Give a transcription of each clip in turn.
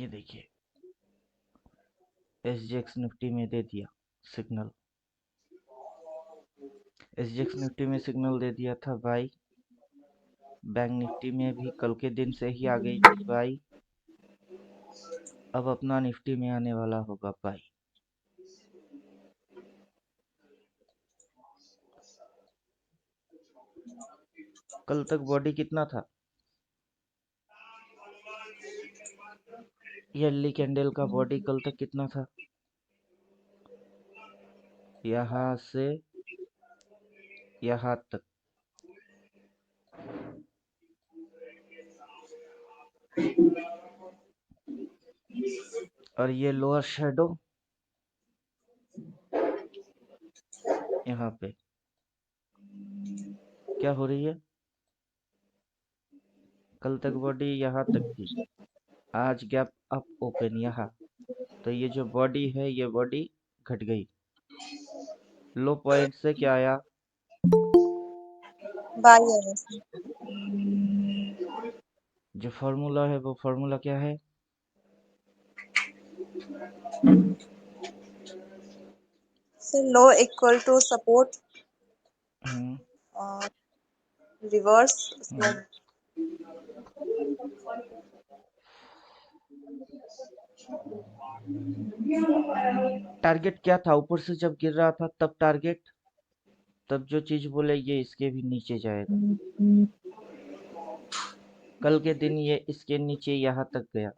ये देखिए SGX Nifty में दे दिया सिग्नल। SGX निफ्टी में सिग्नल दे दिया था बाई। बैंक निफ्टी में भी कल के दिन से ही आ गई थी बाई। अब अपना निफ्टी में आने वाला होगा बाई। कल तक बॉडी कितना था? येली कैंडल का बॉडी कल तक कितना था? यहाँ से यहाँ तक। और ये लोअर शेडो यहाँ पे क्या हो रही है? कल तक बॉडी यहाँ तक थी, आज गैप अप ओपन यहाँ। तो ये जो बॉडी है ये बॉडी घट गई। लो पॉइंट से क्या आया? बाई है वैसे। जो फॉर्मूला है वो फॉर्मूला क्या है? So low equal to support हम्म और रिवर्स हम्म उसमें टारगेट क्या था? ऊपर से जब गिर रहा था तब टारगेट, तब जो चीज बोले ये इसके भी नीचे जाएगा। कल के दिन ये इसके नीचे यहाँ तक गया।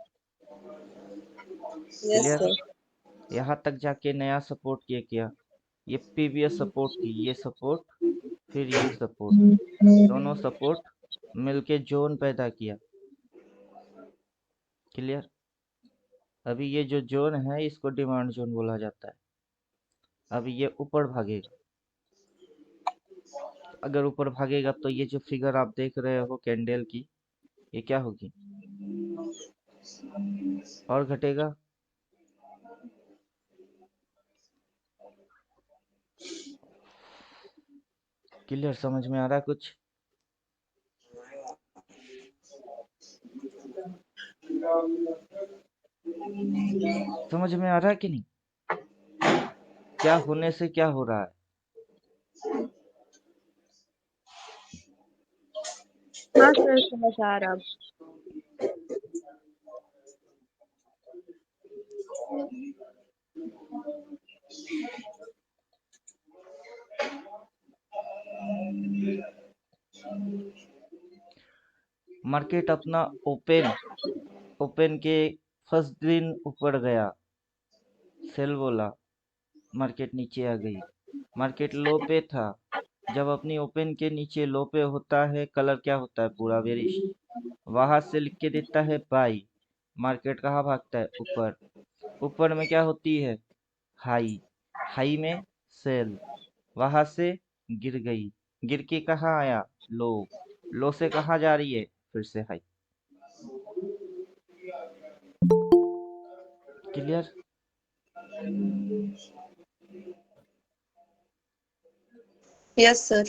Yes clear? सर। यहाँ तक जाके नया सपोर्ट ये किया। ये प्रीवियस सपोर्ट थी, ये सपोर्ट, फिर ये सपोर्ट, दोनों सपोर्ट मिलके जोन पैदा किया। क्लियर? अभी ये जो जोन है इसको डिमांड जोन बोला जाता है। अभी ये ऊपर भागेगा। अगर ऊपर भागेगा तो ये जो फिगर आप देख रहे हो कैंडल की, ये क्या होगी? और घटेगा। क्लियर? समझ में आ रहा है कुछ? समझ में आ रहा है कि नहीं? क्या होने से क्या हो रहा है? हाँ सर समझ आ रहा। मार्केट अपना ओपन ओपन के फर्स्ट दिन ऊपर गया, सेल बोला, मार्केट नीचे आ गई। मार्केट लो पे था। जब अपनी ओपन के नीचे लो पे होता है, कलर क्या होता है? पूरा बेरिश। वहां से लिख के देता है बाई। मार्केट कहाँ भागता है? ऊपर। ऊपर में क्या होती है? हाई। हाई में सेल। वहां से गिर गई। गिर के कहाँ आया? लो। लो से कहाँ जा रही है? फिर से हाई। क्लियर? Yes sir.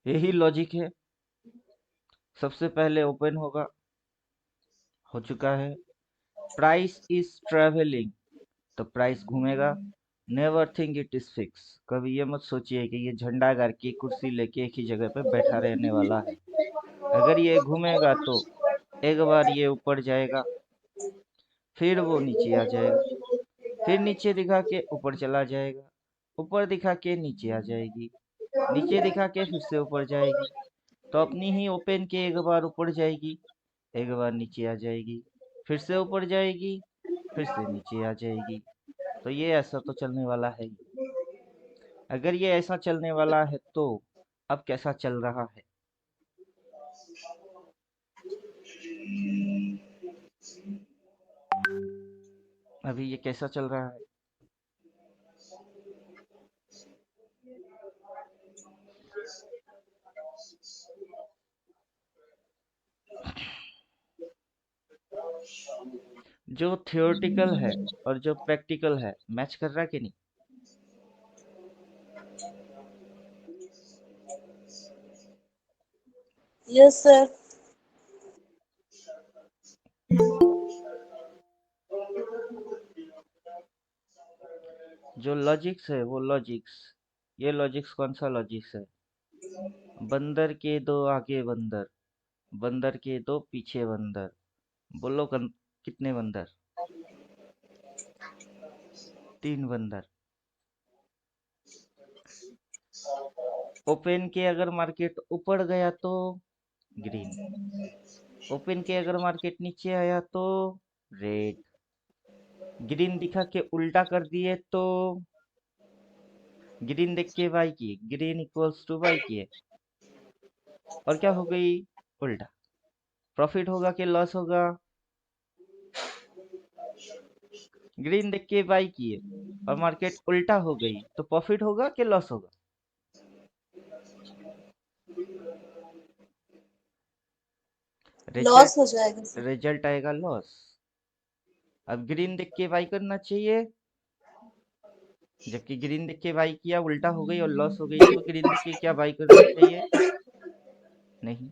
यही लॉजिक है। सबसे पहले ओपन होगा, हो चुका है। प्राइस इज ट्रेवलिंग, तो प्राइस घूमेगा। Never think it is fix, कभी ये मत सोचिए कि ये झंडा गाड़ के कुर्सी लेके एक ही जगह पे बैठा रहने वाला है। अगर ये घूमेगा तो एक बार ये ऊपर जाएगा, फिर वो नीचे आ जाएगा, फिर नीचे दिखा के ऊपर चला जाएगा, ऊपर दिखा के नीचे आ जाएगी, नीचे दिखा के फिर से ऊपर जाएगी। तो अपनी ही ओपन के एक बार ऊपर जाएगी, एक बार नीचे आ जाएगी, फिर से ऊपर जाएगी, फिर से नीचे आ जाएगी। तो ये ऐसा तो चलने वाला है ही। अगर ये ऐसा चलने वाला है तो अब कैसा चल रहा है? अभी ये कैसा चल रहा है? जो थियोरेटिकल है और जो प्रैक्टिकल है मैच कर रहा है कि नहीं? Yes, sir. जो लॉजिक्स है वो लॉजिक्स, ये लॉजिक्स कौन सा लॉजिक्स है? बंदर के दो आगे बंदर, बंदर के दो पीछे बंदर, बोलो कितने बंदर? 3 बंदर। ओपन के अगर मार्केट ऊपर गया तो ग्रीन, ओपन के अगर मार्केट नीचे आया तो रेड, ग्रीन दिखा के उल्टा कर दिए तो ग्रीन देख के बाई किए, ग्रीन इक्वल्स टू बाई किए, और क्या हो गई? उल्टा। प्रॉफिट होगा कि लॉस होगा? ग्रीन देख के बाई किए और मार्केट उल्टा हो गई तो प्रॉफिट होगा कि लॉस होगा? Loss रिजल्ट, हो जाएगा सर। रिजल्ट आएगा लॉस। अब ग्रीन देख के बाई करना चाहिए, जबकि ग्रीन देख के बाई किया उल्टा हो गई और लॉस हो गई, तो ग्रीन देख के क्या बाई करना चाहिए? नहीं।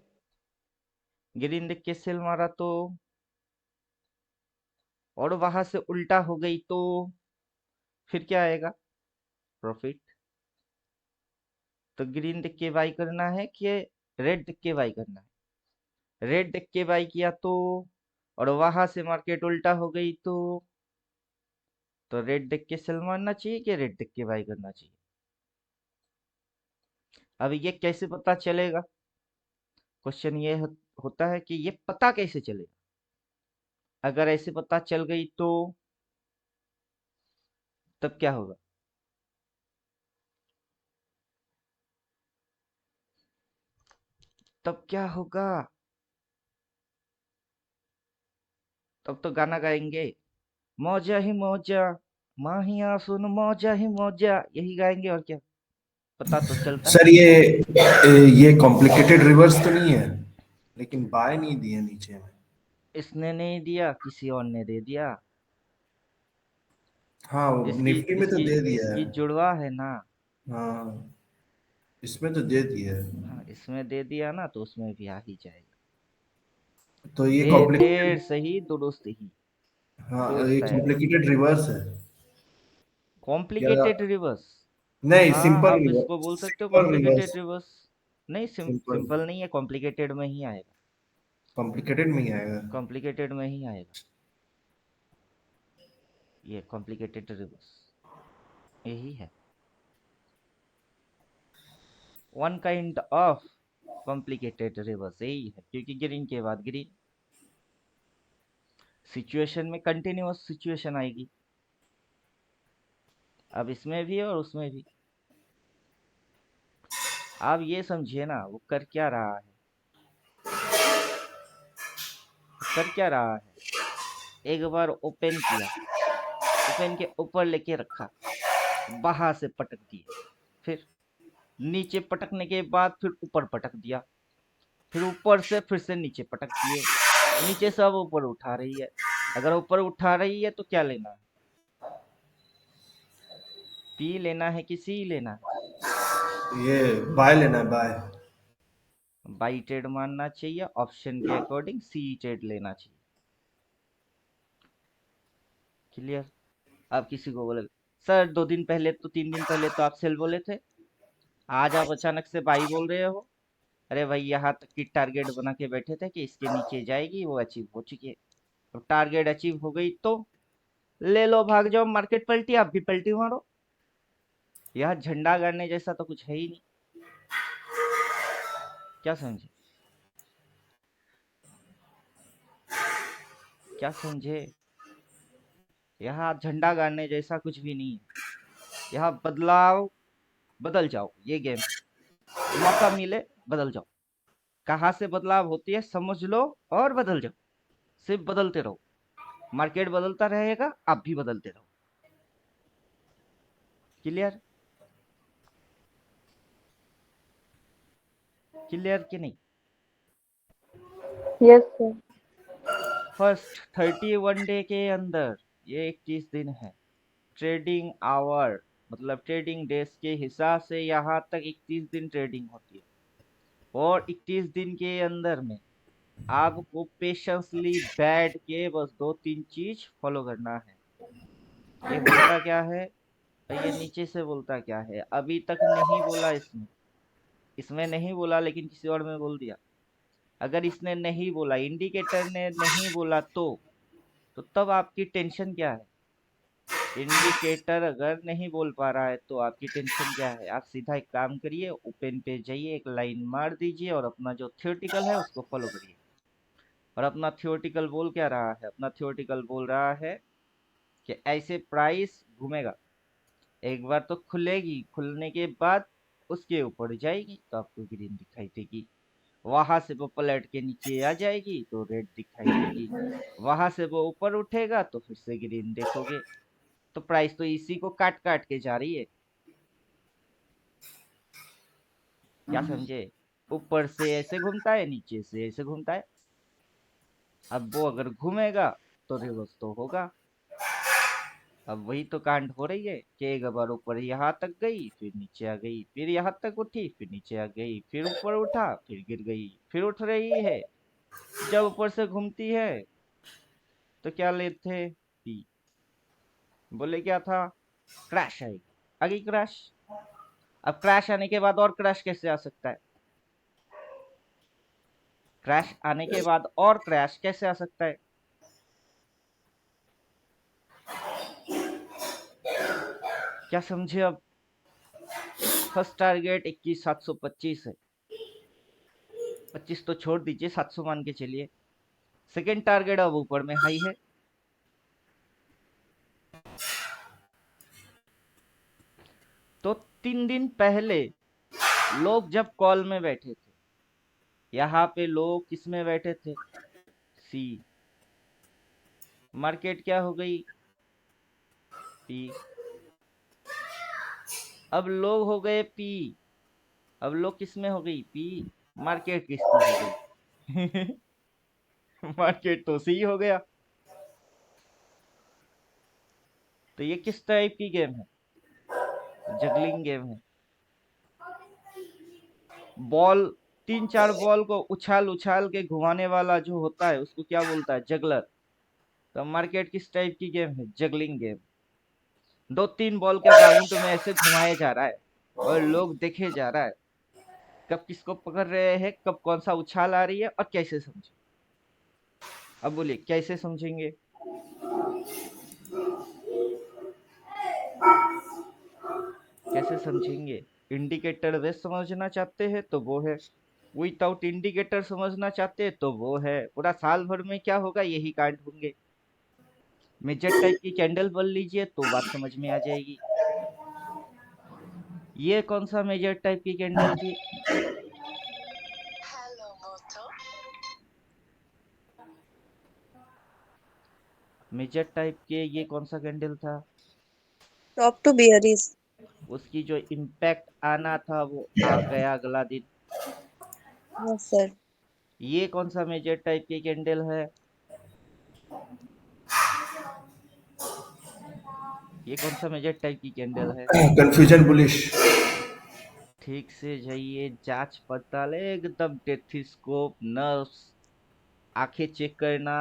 ग्रीन देख के सेल मारा तो, और वहां से उल्टा हो गई तो फिर क्या आएगा? प्रॉफिट। तो ग्रीन देख के बाई करना है कि रेड देख के बाई करना है? रेड देख के बाई किया तो, और वहां से मार्केट उल्टा हो गई तो रेड देख के सेल मारना चाहिए कि रेड देख के बाई करना चाहिए? अब ये कैसे पता चलेगा? क्वेश्चन ये होता है कि ये पता कैसे चलेगा? अगर ऐसे पता चल गई तो तब क्या होगा? तब क्या होगा? तब तो गाना गाएंगे, मौजा ही मौजा, माहिया सुन मौजा ही मौजा, यही गाएंगे और क्या। पता तो चलता है। सर ये कॉम्प्लिकेटेड रिवर्स तो नहीं है, लेकिन बाय नहीं दिए नीचे में। इसने नहीं दिया, किसी और ने दे दिया। हाँ, जिसकी निफ्टी में तो जिसकी दे दिया जिसकी है। जुड़वा है ना। हाँ, इसमें तो दे दिया है। हाँ, इसमें दे दिया ना तो उसमें भी आ ही जाएगा। तो ये देर देर कॉम्प्लिकेटेड, सही दुरुस्त ही, हाँ ये दुरुस्त आएगा। कॉम्प्लिकेटेड रिवर्स है क्या? Complicated reverse? नहीं, हाँ, सिंपल आप रिवर्स, इसको बोल सकते हो सिंपल कॉम्प्लिकेटेड रिवर्स, रिवर्स। नहीं, सिंपल। सिंपल नहीं है, कॉम्प्लिकेटेड में ही आएगा। कॉम्प्लिकेटेड में ही आएगा। कॉम्प्लिकेटेड में ही आएगा। ये कॉम्प्लिकेटेड रिवर्स यही है, one kind of complicated reverse यही है, क्योंकि ग्रीन के बाद ग्रीन सिचुएशन में कंटिन्यूअस सिचुएशन आएगी। अब इसमें भी और उसमें भी। आप ये समझिए ना, वो कर क्या रहा है? वो कर क्या रहा है? एक बार ओपन किया, ओपन के ऊपर लेके रखा, बाहर से पटक दिया, फिर नीचे पटकने के बाद फिर ऊपर पटक दिया, फिर ऊपर से फिर से नीचे पटक दिए, नीचे से अब ऊपर उठा रही है। अगर ऊपर उठा रही है तो क्या लेना है? पी लेना है कि सी लेना है? ये बाय लेना है, बाय। बाई ट्रेड मानना चाहिए, ऑप्शन के अकॉर्डिंग सी ट्रेड लेना चाहिए। क्लियर? अब किसी को बोले, सर 2 दिन पहले तो 3 दिन पहले तो आप सेल बोले थे, आज आप अचानक से बाई बोल रहे हो। अरे भाई, यहाँ तक की टारगेट बना के बैठे थे कि इसके नीचे जाएगी, वो अचीव हो चुकी है। अब टारगेट अचीव हो गई तो ले लो, भाग जाओ, मार्केट पलटी, आप भी पलटी मारो। यह झंडा गाड़ने जैसा तो कुछ है ही नहीं। क्या समझे? क्या समझे? यहाँ झंडा गाड़ने जैसा कुछ भी नहीं है। यहाँ बदलाव, बदल जाओ, ये गेम है। मौका मिले बदल जाओ। कहाँ से बदलाव होती है समझ लो और बदल जाओ। सिर्फ बदलते रहो, मार्केट बदलता रहेगा, आप भी बदलते रहो। क्लियर? क्लियर कि नहीं? Yes, sir. फर्स्ट 31 डे के अंदर, ये 21 दिन है, ट्रेडिंग आवर मतलब ट्रेडिंग डेज के हिसाब से यहाँ तक 21 दिन ट्रेडिंग होती है, और 21 दिन के अंदर में आपको पेशेंसली बैठ के बस 2-3 चीज फॉलो करना है। ये बोलता क्या है और ये नीचे से बोलता क्या है, अभी तक नहीं बोला इसने, इसमें नहीं बोला लेकिन किसी और में बोल दिया। अगर इसने नहीं बोला, इंडिकेटर ने नहीं बोला, तो तब आपकी टेंशन क्या है? इंडिकेटर अगर नहीं बोल पा रहा है तो आपकी टेंशन क्या है? आप सीधा एक काम करिए, ओपन पे जाइए, एक लाइन मार दीजिए और अपना जो थियोरेटिकल है उसको फॉलो करिए। और अपना थियोरेटिकल बोल क्या रहा है? अपना थियोरेटिकल बोल रहा है कि ऐसे प्राइस घूमेगा, एक बार तो खुलेगी, खुलने के बाद उसके ऊपर जाएगी तो आपको ग्रीन दिखाई देगी, वहां से वो पलट के नीचे आ जाएगी तो रेड दिखाई देगी, वहां से वो ऊपर उठेगा तो फिर से ग्रीन देखोगे। तो प्राइस तो इसी को काट काट के जा रही है, क्या समझे? ऊपर से ऐसे घूमता है, नीचे से ऐसे घूमता है। अब वो अगर घूमेगा तो रिवर्स तो होगा। अब वही तो कांड हो रही है कि एक बार ऊपर यहाँ तक गई, फिर नीचे आ गई, फिर यहाँ तक उठी, फिर नीचे आ गई, फिर ऊपर उठा, फिर गिर गई, फिर उठ रही है। जब ऊपर से घूमती है तो क्या लेते पी, बोले क्या था? क्रैश आएगी, आ गई क्रैश। अब क्रैश आने के बाद और क्रैश कैसे आ सकता है? क्रैश आने के बाद और क्रैश कैसे आ सकता है? क्या समझे अब? फर्स्ट टारगेट 21,725 है, 25 तो छोड़ दीजिए, 700 मान के चलिए। सेकेंड टारगेट अब ऊपर में हाई है, तो 3 दिन पहले लोग जब कॉल में बैठे थे, यहाँ पे लोग किस में बैठे थे? सी। मार्केट क्या हो गई? पी। अब लोग हो गए पी, अब लोग किस में हो गई? पी। मार्केट किसकी हो गई? मार्केट तो सी हो गया। तो ये किस टाइप की गेम है? जगलिंग गेम है। बॉल, 3-4 बॉल को उछाल उछाल के घुमाने वाला जो होता है उसको क्या बोलता है? जगलर। तो मार्केट किस टाइप की गेम है? Juggling game. 2-3 बॉल के राउंड में ऐसे घुमाया जा रहा है और लोग देखे जा रहा है कब किसको पकड़ रहे हैं, कब कौन सा उछाल आ रही है और कैसे समझे। अब बोलिए कैसे समझेंगे? कैसे समझेंगे? इंडिकेटर वे समझना चाहते हैं तो वो है, विदाउट इंडिकेटर समझना चाहते हैं तो वो है। पूरा साल भर में क्या होगा, यही कांड होंगे। मेजर टाइप की कैंडल बोल लीजिए तो बात समझ में आ जाएगी। ये कौन सा मेजर टाइप की कैंडल थी? मेजर टाइप के ये कौन सा कैंडल था? Top two bearish. उसकी जो इम्पैक्ट आना था वो आ गया अगला दिन। Yes sir. ये कौन सा मेजर टाइप की कैंडल है? ये कौन सा मेजर टाइप की कैंडल है? Confusion bullish. ठीक से जाइए, जांच पड़ताल एकदम, टेथिस्कोप, नर्व्स, आंखें चेक करना,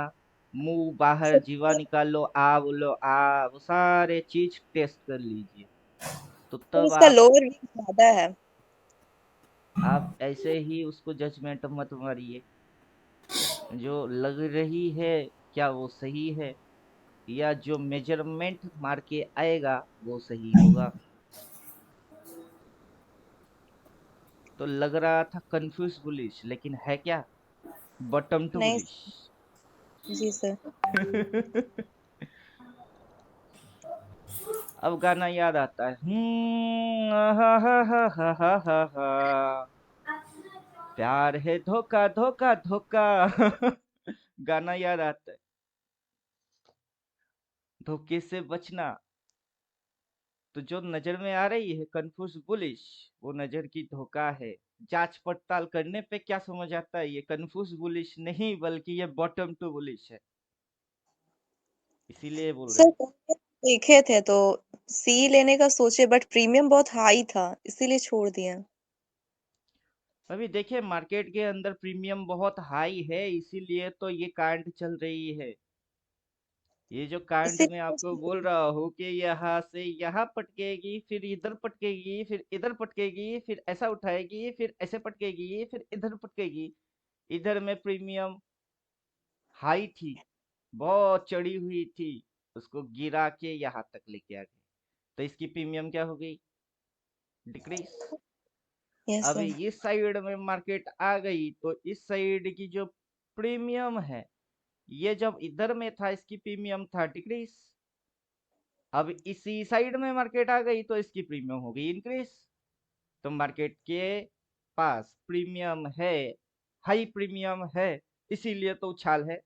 मुंह बाहर जीवा निकालो, आ बोलो आ, वो सारे चीज टेस्ट कर लीजिए। तो तो तब इसका लोअर वीक ज्यादा है। आप ऐसे ही उसको जजमेंट मत मारिए। जो लग रही है क्या वो सही है, या जो मेजरमेंट मार के आएगा वो सही होगा? तो लग रहा था कंफ्यूज बुलिश, लेकिन है क्या? बॉटम टू नहीं। बुलिश। जी सर। अब गाना याद आता है, हा हा हा हा हा हा हा, प्यार है धोखा धोखा धोखा। गाना याद आता है। धोखे से बचना, तो जो नजर में आ रही है कंफ्यूज बुलिश, वो नजर की धोखा है। जांच पड़ताल करने पे क्या समझ आता है, ये कंफ्यूज बुलिश नहीं बल्कि ये बॉटम टू बुलिश है। इसीलिए बोल रहे सर हैं। देखे थे तो सी लेने का सोचे, बट प्रीमियम बहुत हाई था इसीलिए छोड़ दिया। अभी देखिए मार्केट के अंदर प्रीमियम बहुत हाई है, इसीलिए तो ये कांड चल रही है। ये जो कांड में आपको बोल इसीलिए रहा हूँ कि यहाँ से यहाँ पटकेगी, फिर इधर पटकेगी, फिर इधर पटकेगी, फिर ऐसा उठाएगी, फिर ऐसे पटकेगी, फिर इधर पटकेगी। इधर में प्रीमियम हाई थी, बहुत चढ़ी हुई थी, उसको गिरा के यहाँ तक लेके आ गई, तो इसकी प्रीमियम क्या हो गई? डिक्रीज। यस अभी सर। इस साइड में मार्केट आ गई तो इस साइड की जो प्रीमियम है, ये जब इधर में था इसकी प्रीमियम था डिक्रीज। अब इसी साइड में मार्केट आ गई तो इसकी प्रीमियम हो गई इंक्रीज। तो मार्केट के पास प्रीमियम है, हाई प्रीमियम है, इसीलिए तो उछाल है।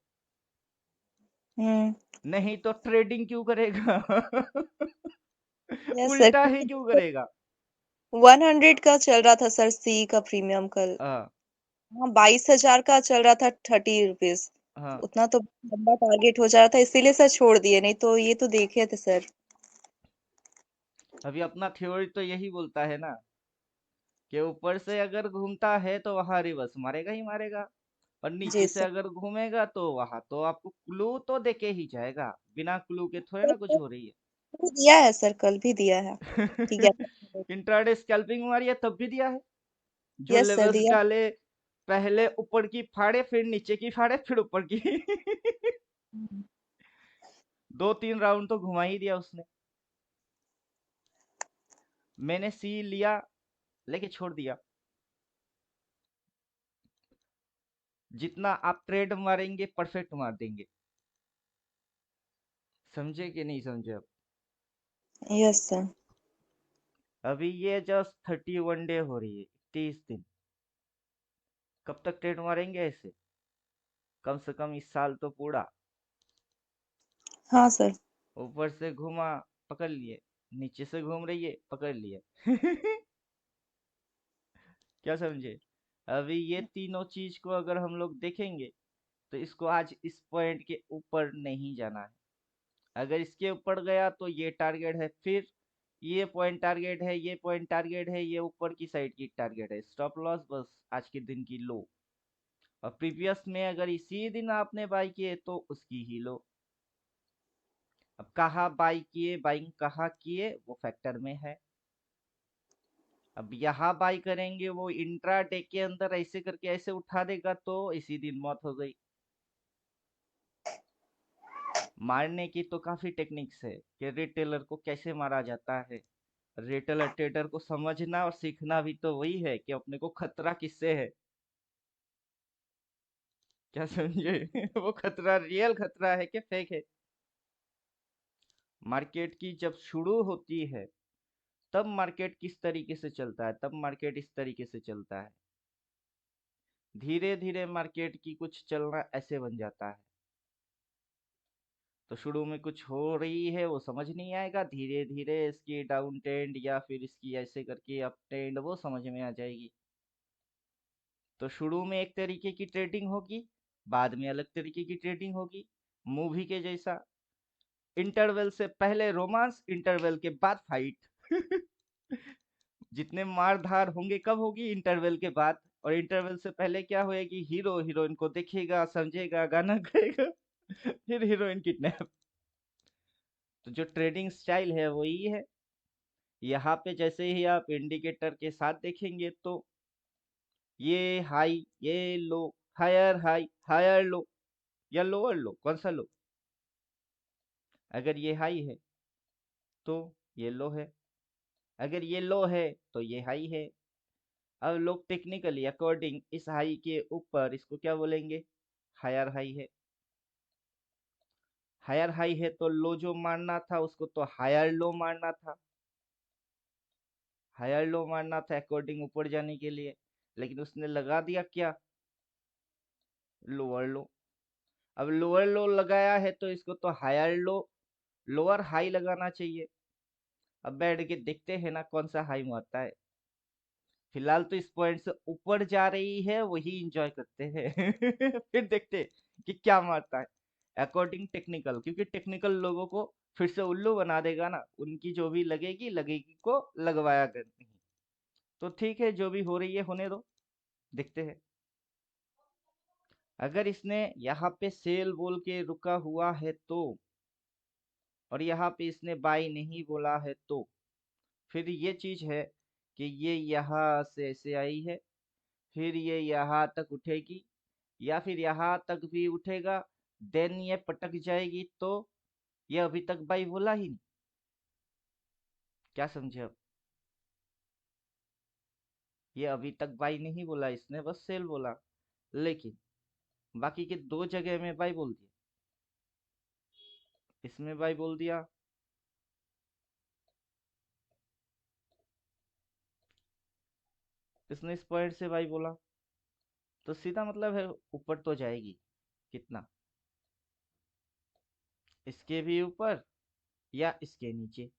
हम्म। नहीं तो ट्रेडिंग क्यों करेगा? यस सर, उल्टा ही क्यों करेगा? 100 का चल रहा था सर सी का प्रीमियम कल। हाँ। हाँ, 22,000 का चल रहा था, 30 रुपीज। हाँ। उतना तो लंबा टारगेट हो जा रहा था, इसीलिए सर छोड़ दिए, नहीं तो ये तो देखे थे सर। अभी अपना थ्योरी तो यही बोलता है ना कि ऊपर से अगर घूमता है तो वहां रिवर्स मारेगा ही मारेगा, और नीचे जी से सर। अगर घूमेगा तो वहां तो आपको क्लू तो देके ही जाएगा, बिना क्लू के थोड़े ना कुछ हो रही है। वो दिया है सर, कल भी दिया है। ठीक है। इंट्राडे स्कैल्पिंग मारी है तब भी दिया है। जो यस सर लेवल्स दिया। डाले, पहले ऊपर की फाड़े, फिर नीचे की फाड़े, फिर ऊपर की। दो तीन राउंड तो घुमा ही दिया उसने। मैंने सी लिया, लेके छोड़ दिया। जितना आप ट्रेड मारेंगे परफेक्ट मार देंगे। समझे कि नहीं समझे अब? Yes sir. अभी ये जस्ट 31 डे हो रही है, 30 दिन। कब तक ट्रेड मारेंगे ऐसे? कम से कम इस साल तो पूरा। हाँ सर। ऊपर से घुमा, पकड़ लिए, नीचे से घूम रही है, पकड़ लिए। क्या समझे? अभी ये तीनों चीज को अगर हम लोग देखेंगे तो इसको आज इस पॉइंट के ऊपर नहीं जाना है। अगर इसके ऊपर गया तो ये टारगेट है, फिर ये पॉइंट टारगेट है, ये पॉइंट टारगेट है, ये ऊपर की साइड की टारगेट है, स्टॉप लॉस बस आज के दिन की लो। और प्रीवियस में अगर इसी दिन आपने बाई किए तो उसकी ही लो। अब कहाँ बाई किए, बाइंग कहाँ किए, वो फैक्टर में है। अब यहाँ बाई करेंगे, वो इंट्रा डे के अंदर ऐसे करके ऐसे उठा देगा तो इसी दिन मौत हो गई। मारने की तो काफी टेक्निक्स है कि रिटेलर को कैसे मारा जाता है। रिटेलर ट्रेडर को समझना और सीखना भी तो वही है कि अपने को खतरा किससे है। क्या समझे? वो खतरा रियल खतरा है कि फेक है। मार्केट की जब शुरू होती है तब मार्केट किस तरीके से चलता है, तब मार्केट इस तरीके से चलता है। धीरे धीरे मार्केट की कुछ चलना ऐसे बन जाता है। तो शुरू में कुछ हो रही है वो समझ नहीं आएगा, धीरे धीरे इसकी डाउन ट्रेंड या फिर इसकी ऐसे करके अप ट्रेंड वो समझ में आ जाएगी। तो शुरू में एक तरीके की ट्रेडिंग होगी, बाद में अलग तरीके की ट्रेडिंग होगी। मूवी के जैसा, इंटरवल से पहले रोमांस, इंटरवल के बाद फाइट। जितने मार धार होंगे कब होगी? इंटरवल के बाद। और इंटरवल से पहले क्या होएगी? हीरो हीरोइन को देखेगा, समझेगा, गाना गाएगा, फिर हीरोइन किडनैप। तो जो ट्रेडिंग स्टाइल है वो ही है। यहाँ पे जैसे ही आप इंडिकेटर के साथ देखेंगे तो ये हाई, ये लो, हायर हाई, हायर लो, या लोअर लो, कौन सा लो? अगर ये हाई है तो ये लो है, अगर ये लो है तो ये हाई है। अब लोग टेक्निकली अकॉर्डिंग इस हाई के ऊपर इसको क्या बोलेंगे? हायर हाई है। हायर हाई है तो लो जो मारना था उसको तो हायर लो मारना था। हायर लो मारना था अकॉर्डिंग ऊपर जाने के लिए, लेकिन उसने लगा दिया क्या? लोअर लो। अब लोअर लो लगाया है तो इसको तो हायर लो, लोअर हाई लगाना चाहिए। अब बैठ के देखते हैं ना कौन सा हाई मारता है। फिलहाल तो इस पॉइंट से ऊपर जा रही है, वही इंजॉय करते हैं। फिर देखते हैं कि क्या मारता है। अकॉर्डिंग टेक्निकल, क्योंकि टेक्निकल लोगों को फिर से उल्लू बना देगा ना, उनकी जो भी लगेगी लगेगी को लगवाया करनी। तो ठीक है, जो भी हो रही है होने दो, देखते हैं। अगर इसने यहाँ पे सेल बोल के रुका हुआ है तो, और यहाँ पे इसने बाई नहीं बोला है तो, फिर ये चीज है कि ये यहाँ से ऐसे आई है, फिर ये यहाँ तक उठेगी, या फिर यहाँ तक भी उठेगा, देन ये पटक जाएगी, तो ये अभी तक बाई बोला ही नहीं। क्या समझे अब? ये अभी तक बाई नहीं बोला, इसने बस सेल बोला, लेकिन बाकी के दो जगह में बाई बोल दिया। इसमें बाई बोल दिया, इसने इस पॉइंट से बाई बोला, तो सीधा मतलब है ऊपर तो जाएगी। कितना? इसके भी ऊपर या इसके नीचे।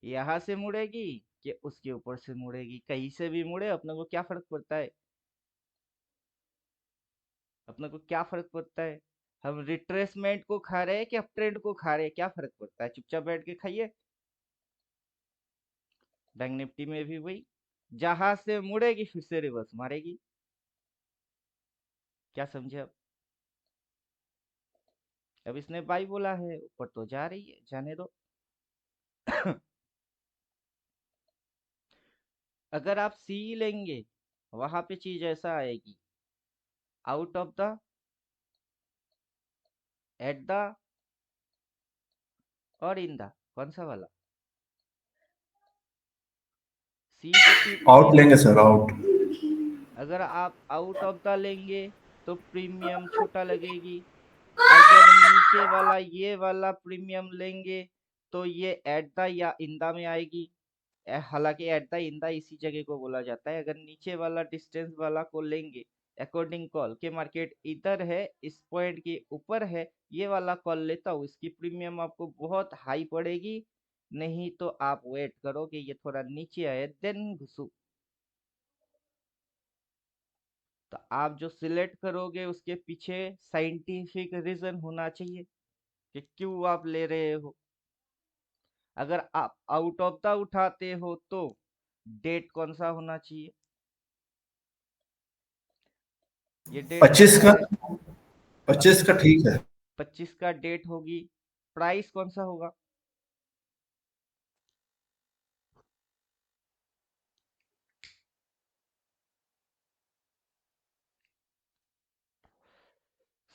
यहाँ से मुड़ेगी कि उसके ऊपर से मुड़ेगी, कहीं से भी मुड़े अपने को क्या फर्क पड़ता है? अपने को क्या फर्क पड़ता है? हम रिट्रेसमेंट को खा रहे हैं कि अप ट्रेंड को खा रहे हैं, क्या फर्क पड़ता है? चुपचाप बैठ के खाइए। बैंक निफ्टी में भी वही, जहां से मुड़ेगी फिर से रिवर्स मारेगी। क्या समझे अब इसने बाई बोला है, ऊपर तो जा रही है, जाने दो। अगर आप सी लेंगे, वहां पे चीज ऐसा आएगी, out of the, at the, और इन द। कौन सा वाला? सी तो आउट लेंगे सर, आउट। अगर आप आउट ऑफ द लेंगे तो प्रीमियम छोटा लगेगी। अगर नीचे वाला ये वाला प्रीमियम लेंगे तो ये एट द या इंदा में आएगी। हालांकि एट द इंदा इसी जगह को बोला जाता है। अगर नीचे वाला डिस्टेंस वाला को लेंगे, अकॉर्डिंग कॉल के मार्केट इधर है, इस पॉइंट के ऊपर है, ये वाला कॉल लेता हूँ, इसकी प्रीमियम आपको बहुत हाई पड़ेगी। नहीं तो आप वेट करो कि ये थोड़ा नीचे आए, देन घुसू। तो आप जो सिलेक्ट करोगे उसके पीछे साइंटिफिक रीजन होना चाहिए कि क्यों आप ले रहे हो। अगर आप आउट ऑफ द उठाते हो तो डेट कौन सा होना चाहिए? ये डेट कौन 25 सा का, है? अभी 25 का ठीक है। 25 का डेट होगी। प्राइस कौन सा होगा?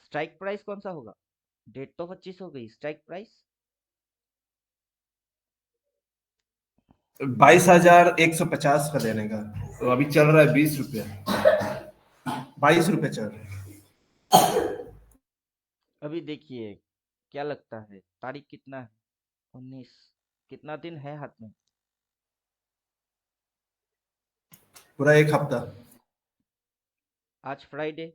स्ट्राइक प्राइस कौन सा होगा? डेट तो 25 हो गई, स्ट्राइक प्राइस 22,150 का देने का। तो अभी चल रहा है 20 रुपया, 22 रुपये चल रहा है। अभी देखिए, क्या लगता है तारीख कितना है? 19। कितना दिन है हाथ में? पूरा एक हफ्ता। आज फ्राइडे,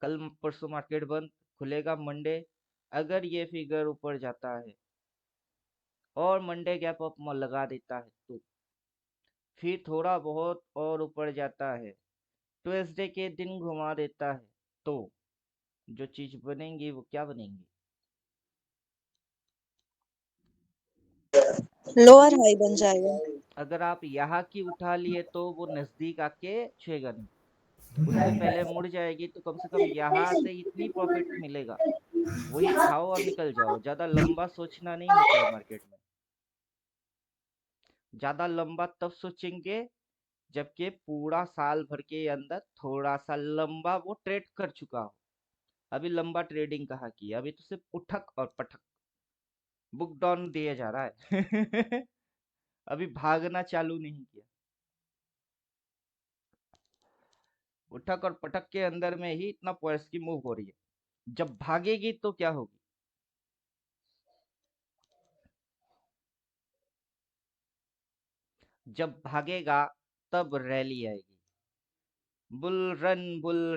कल परसों मार्केट बंद, खुलेगा मंडे। अगर ये फिगर ऊपर जाता है और मंडे गैप अप लगा देता है तो फिर थोड़ा बहुत और ऊपर जाता है, ट्यूसडे के दिन घुमा देता है, तो जो चीज बनेंगी वो क्या बनेंगी? लोअर हाई बन जाएगा। अगर आप यहाँ की उठा लिए तो वो नजदीक आके छुएगा नहीं, उससे पहले मुड़ जाएगी, तो कम से कम यहाँ से इतनी प्रॉफिट मिलेगा, वही खाओ और निकल जाओ। ज्यादा लंबा सोचना नहीं होता है मार्केट में। ज्यादा लंबा तब सोचेंगे जबकि पूरा साल भर के अंदर थोड़ा सा लंबा वो ट्रेड कर चुका हो। अभी लंबा ट्रेडिंग कहाँ की, अभी तो सिर्फ उठक और पटक, बुक डाउन दिया जा रहा है। अभी भागना चालू नहीं किया। उठक और पटक के अंदर में ही इतना पॉइंट्स की मूव हो रही है। जब भागेगी तो क्या होगी? जब भागेगा तब रैली आएगी। Bull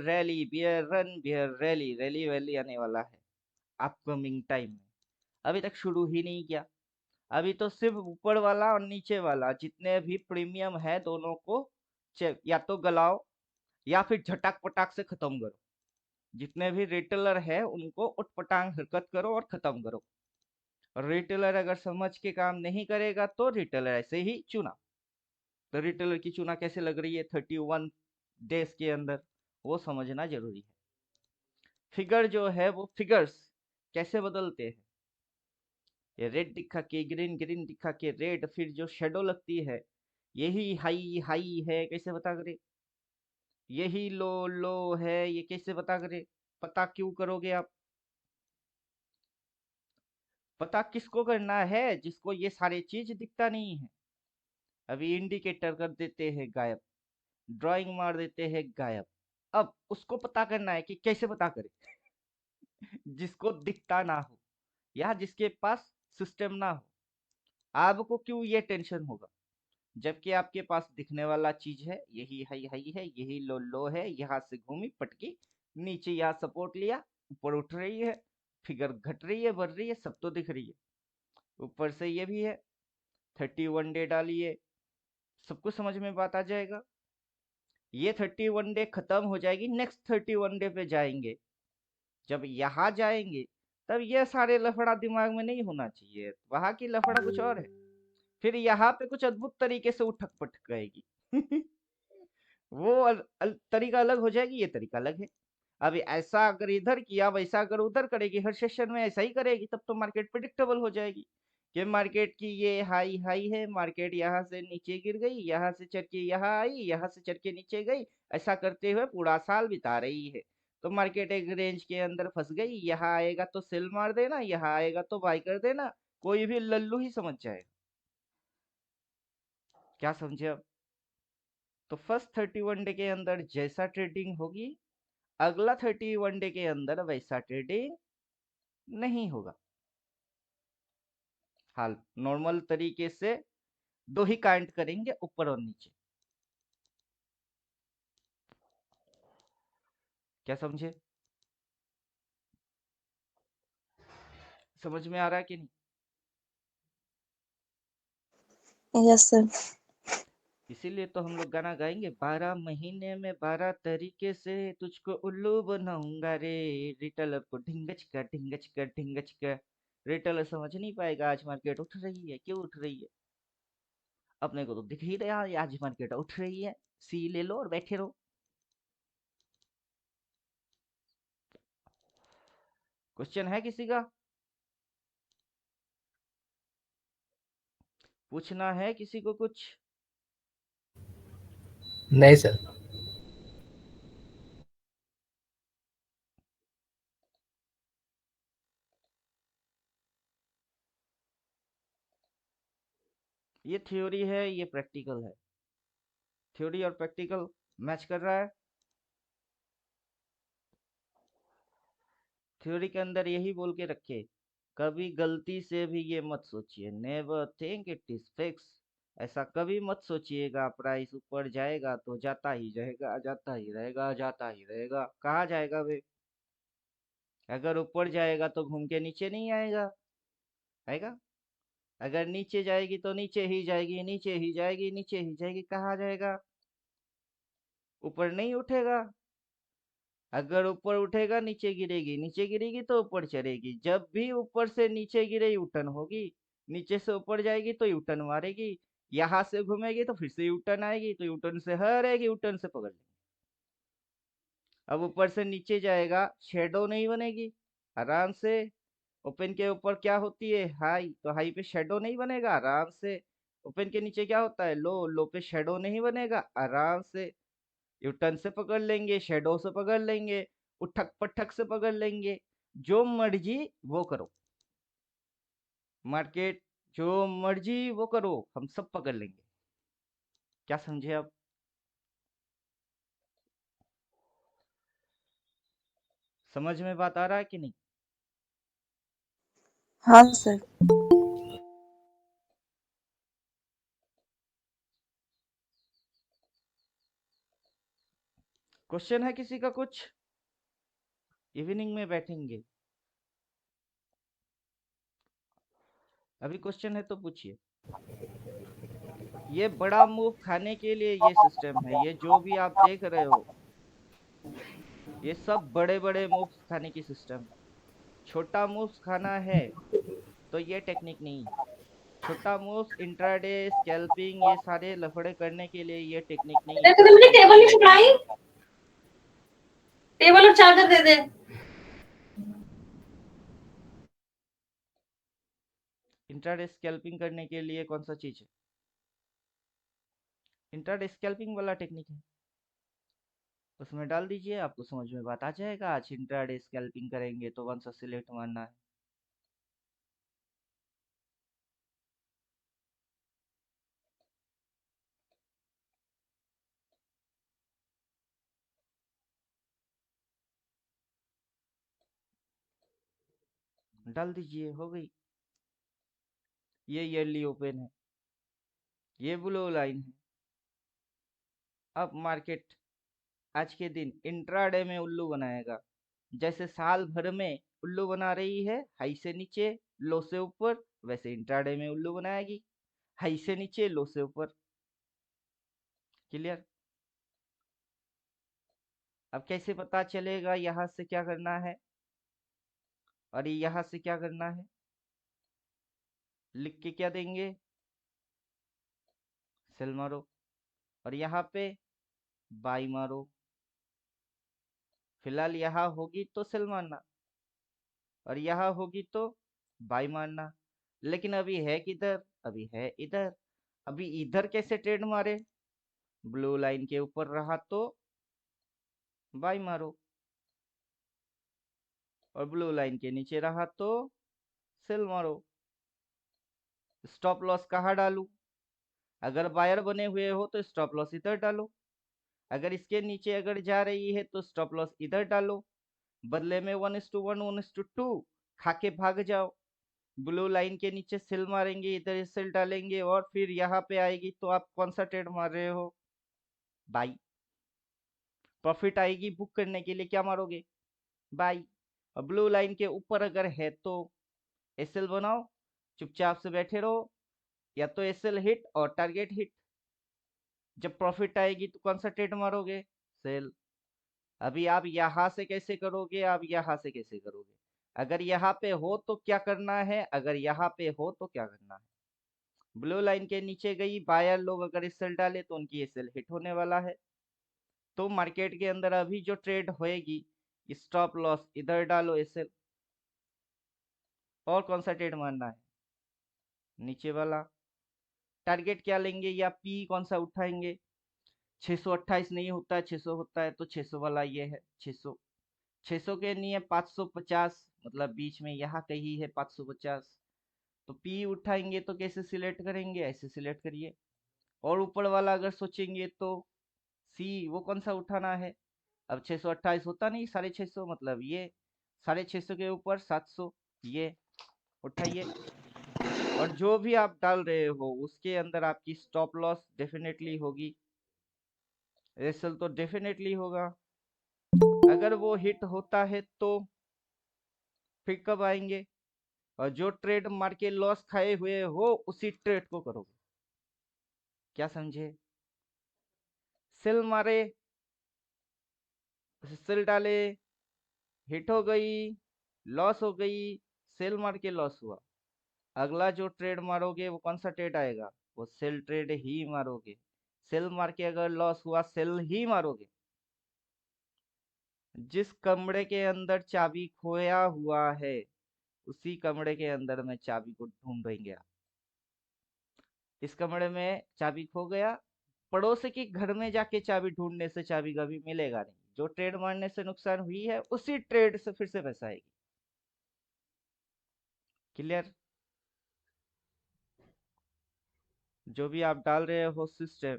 rally, bear run, bear rally, rally वैली आने वाला है अपकमिंग टाइम में। अभी तक शुरू ही नहीं किया। अभी तो सिर्फ ऊपर वाला और नीचे वाला जितने भी प्रीमियम है दोनों को या तो गलाओ या फिर झटाक पटाक से खत्म करो। जितने भी रिटेलर है उनको उटपटांग हरकत करो और खत्म करो। और रिटेलर अगर समझ के काम नहीं करेगा तो रिटेलर ऐसे ही चुना। तो रिटेलर की चुना कैसे लग रही है 31 डेज के अंदर, वो समझना जरूरी है। फिगर जो है वो फिगर्स कैसे बदलते हैं, ये रेड दिखा के ग्रीन, ग्रीन दिखा के रेड, फिर जो शेडो लगती है यही हाई हाई है कैसे पता करे, यही लो लो है ये कैसे पता करे। पता क्यों करोगे आप? पता किसको करना है? जिसको ये सारे चीज दिखता नहीं है। अभी इंडिकेटर कर देते हैं गायब, ड्राइंग मार देते हैं गायब। अब उसको पता करना है कि कैसे पता करे जिसको दिखता ना हो या जिसके पास सिस्टम ना हो। आपको क्यों ये टेंशन होगा जबकि आपके पास दिखने वाला चीज है, यही हाई है, यही लो है, यहाँ से घूमी पटकी नीचे, यहाँ सपोर्ट लिया, ऊपर उठ रही है, फिगर घट रही है, बढ़ रही है, सब तो दिख रही है। ऊपर से ये भी है, 31 डे डालिए, सब कुछ समझ में बात आ जाएगा। ये 31 डे खत्म हो जाएगी, नेक्स्ट 31 डे पे जाएंगे। जब यहाँ जाएंगे तब ये सारे लफड़ा दिमाग में नहीं होना चाहिए, वहां की लफड़ा कुछ और है। फिर यहाँ पे कुछ अद्भुत तरीके से उठक पटक गएगी वो तरीका अलग हो जाएगी, ये तरीका अलग है। अभी ऐसा अगर इधर किया वैसा अगर उधर करेगी, हर सेशन में ऐसा ही करेगी, तब तो मार्केट प्रिडिक्टेबल हो जाएगी कि मार्केट की ये हाई हाई है, मार्केट यहाँ से नीचे गिर गई, यहाँ से चढ़ के यहाँ आई, यहाँ से चढ़ के नीचे गई, ऐसा करते हुए पूरा साल बिता रही है। तो मार्केट एक रेंज के अंदर फंस गई, यहाँ आएगा तो सेल मार देना, यहाँ आएगा तो बाई कर देना, कोई भी लल्लू ही समझ जाए। क्या समझे अब? तो फर्स्ट 31 डे के अंदर जैसा ट्रेडिंग होगी, अगला 31 डे के अंदर वैसा ट्रेडिंग नहीं होगा। हाल नॉर्मल तरीके से दो ही काउंट करेंगे, ऊपर और नीचे। क्या समझे? समझ में आ रहा है कि नहीं? Yes sir. इसीलिए तो हम लोग गाना गाएंगे, 12 महीने में 12 तरीके से तुझको उल्लू बनाऊंगा रे, रिटेलर को ढिंगच कर ढिंगच कर ढिंगच कर। रिटेलर समझ नहीं पाएगा आज मार्केट उठ रही है, क्यों उठ रही है। अपने को तो दिख ही रहा है आज मार्केट उठ रही है, सी ले लो और बैठे रहो। क्वेश्चन है किसी का? पूछना है किसी को कुछ? नहीं सर। ये थ्योरी है, ये प्रैक्टिकल है। थ्योरी और प्रैक्टिकल मैच कर रहा है। थ्योरी के अंदर यही बोल के रखे, कभी गलती से भी ये मत सोचिए, never think it is fix. ऐसा कभी मत सोचिएगा प्राइस ऊपर जाएगा तो जाता ही रहेगा, जाता ही रहेगा, जाता ही रहेगा। कहाँ जाएगा वे? अगर ऊपर जाएगा तो घूम के नीचे नहीं आएगा, आएगा? अगर नीचे जाएगी तो नीचे ही जाएगी, नीचे ही जाएगी, नीचे ही जाएगी, कहाँ जाएगा? ऊपर नहीं उठेगा। अगर ऊपर उठेगा नीचे गिरेगी, नीचे गिरेगी तो ऊपर चढ़ेगी। जब भी ऊपर से नीचे गिरे यूटर्न होगी, नीचे से ऊपर जाएगी तो यूटर्न मारेगी, यहाँ से घूमेगी तो फिर से यूटर्न आएगी, तो यूटर्न से हरेगी, यूटर्न से पकड़ लेगी। अब ऊपर से नीचे जाएगा, शेडो नहीं बनेगी, आराम से। ओपन के ऊपर क्या होती है? हाई, तो हाई पे शेडो नहीं बनेगा, आराम से। ओपन के नीचे क्या होता है? लो, लो पे शेडो नहीं बनेगा, आराम से। यूटर्न से पकड़ लेंगे, शेडो से पकड़ लेंगे, उठक पटक से पकड़ लेंगे, जो मर्जी वो करो। मार्केट जो मर्जी वो करो, हम सब पकड़ लेंगे। क्या समझे अब? समझ में बात आ रहा है कि नहीं? हाँ सर। क्वेश्चन है किसी का कुछ? इवनिंग में बैठेंगे, अभी क्वेश्चन है तो पूछिए। ये बड़ा मूव खाने के लिए ये सिस्टम है, ये जो भी आप देख रहे हो ये सब बड़े बड़े मूव्स खाने की सिस्टम है। छोटा मूव्स खाना है तो ये टेक्निक नहीं। छोटा मूव्स इंट्राडे स्कैल्पिंग ये सारे लफड़े करने के लिए ये टेक्निक नहीं है। तेरे को तो मुझे ये टेबल नहीं सिलेक्ट पकड़ाई, टेक्निक है। टेबल और चार्जर दे दे। इंट्राडे स्कैल्पिंग करने के लिए कौन सा चीज है? इंट्राडे स्कैल्पिंग वाला टेक्निक है, उसमें डाल दीजिए, आपको समझ में बात आ जाएगा। आज इंट्राडे स्कैल्पिंग करेंगे तो कौन सा सिलेक्ट मारना है। डाल दीजिए, हो गई। ये ईयरली ओपन है, ये ब्लू लाइन है। अब मार्केट आज के दिन इंट्राडे में उल्लू बनाएगा। जैसे साल भर में उल्लू बना रही है, हाई से नीचे लो से ऊपर, वैसे इंट्राडे में उल्लू बनाएगी, हाई से नीचे लो से ऊपर। क्लियर? अब कैसे पता चलेगा यहां से क्या करना है और यहां से क्या करना है? लिख के क्या देंगे? सेल मारो। और यहाँ पे बाई मारो। फिलहाल यहाँ होगी तो सेल मारना और यहाँ होगी तो बाई मारना। लेकिन अभी है किधर? अभी है इधर। अभी इधर कैसे ट्रेड मारे? ब्लू लाइन के ऊपर रहा तो बाई मारो और ब्लू लाइन के नीचे रहा तो सेल मारो। स्टॉप लॉस कहाँ डालूं? अगर बायर बने हुए हो तो स्टॉप लॉस इधर डालो। अगर इसके नीचे अगर जा रही है तो स्टॉप लॉस इधर डालो। बदले में 1:1 1:2 खा के भाग जाओ। ब्लू लाइन के नीचे सेल मारेंगे, इधर सेल डालेंगे और फिर यहाँ पे आएगी तो आप कौन सा ट्रेड मार रहे हो? बाई। प्रॉफिट आएगी बुक करने के लिए क्या मारोगे? बाई। और ब्लू लाइन के ऊपर अगर है तो एसएल बनाओ, चुपचाप से बैठे रहो। या तो एसएल हिट और टारगेट हिट। जब प्रॉफिट आएगी तो कौन सा ट्रेड मारोगे? सेल। अभी आप यहां से कैसे करोगे? आप यहां से कैसे करोगे? अगर यहाँ पे हो तो क्या करना है? अगर यहाँ पे हो तो क्या करना है? ब्लू लाइन के नीचे गई, बायर लोग अगर एसएल डाले तो उनकी एसएल हिट होने वाला है। तो मार्केट के अंदर अभी जो ट्रेड होएगी, स्टॉप लॉस इधर डालो एसएल। और कौन सा ट्रेड मारना है? नीचे वाला। टारगेट क्या लेंगे या पी कौन सा उठाएंगे? 628 नहीं होता है, 600 होता है तो 600 वाला ये है 600। 600 के लिए 550, मतलब बीच में यहाँ कहीं है 550। तो पी उठाएंगे तो कैसे सिलेक्ट करेंगे? ऐसे सिलेक्ट करिए। और ऊपर वाला अगर सोचेंगे तो सी, वो कौन सा उठाना है? अब 628 होता नहीं, 650, मतलब ये 650 के ऊपर 700, ये उठाइए। और जो भी आप डाल रहे हो उसके अंदर आपकी स्टॉप लॉस डेफिनेटली होगी, एसएल तो डेफिनेटली होगा। अगर वो हिट होता है तो फिर कब आएंगे? और जो ट्रेड मार के लॉस खाए हुए हो उसी ट्रेड को करोगे। क्या समझे? सेल मारे, सेल डाले, हिट हो गई, लॉस हो गई, सेल मार के लॉस हुआ। अगला जो ट्रेड मारोगे वो कौन सा ट्रेड आएगा? वो सेल ट्रेड ही मारोगे। सेल मार के अगर लॉस हुआ सेल ही मारोगे। जिस कमरे के अंदर चाबी खोया हुआ है उसी कमरे के अंदर में चाबी को ढूंढेंगे आप। इस कमरे में चाबी खो गया, पड़ोसी के घर में जाके चाबी ढूंढने से चाबी कभी मिलेगा नहीं। जो ट्रेड मारने से नुकसान हुई है उसी ट्रेड से फिर से पैसा आएगी। क्लियर? जो भी आप डाल रहे हो सिस्टम,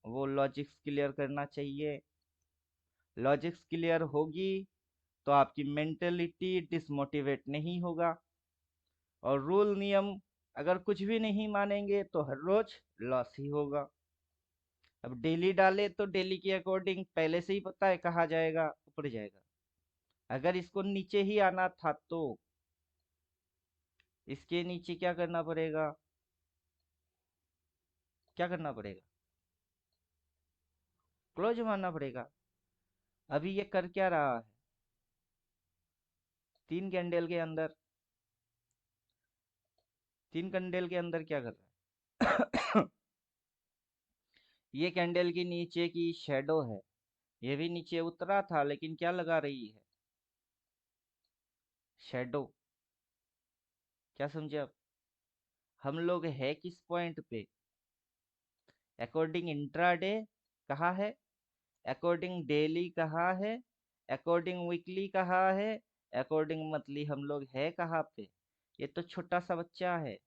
वो लॉजिक्स क्लियर करना चाहिए। लॉजिक्स क्लियर होगी तो आपकी मेंटेलिटी डिसमोटिवेट नहीं होगा। और रूल नियम अगर कुछ भी नहीं मानेंगे तो हर रोज लॉस ही होगा। अब डेली डाले तो डेली के अकॉर्डिंग पहले से ही पता है कहाँ जाएगा, ऊपर जाएगा। अगर इसको नीचे ही आना था तो इसके नीचे क्या करना पड़ेगा? क्या करना पड़ेगा? क्लोज मारना पड़ेगा। अभी ये कर क्या रहा है? 3 कैंडल के अंदर, 3 कैंडल के अंदर क्या कर रहा है? ये कैंडल की नीचे की शेडो है, ये भी नीचे उतरा था लेकिन क्या लगा रही है? शेडो। क्या समझे आप? हम लोग है किस पॉइंट पे? अकॉर्डिंग इंट्राडे कहाँ है, अकॉर्डिंग डेली कहाँ है, अकॉर्डिंग वीकली कहाँ है, अकॉर्डिंग मंथली हम लोग है कहाँ पे? ये तो छोटा सा बच्चा है,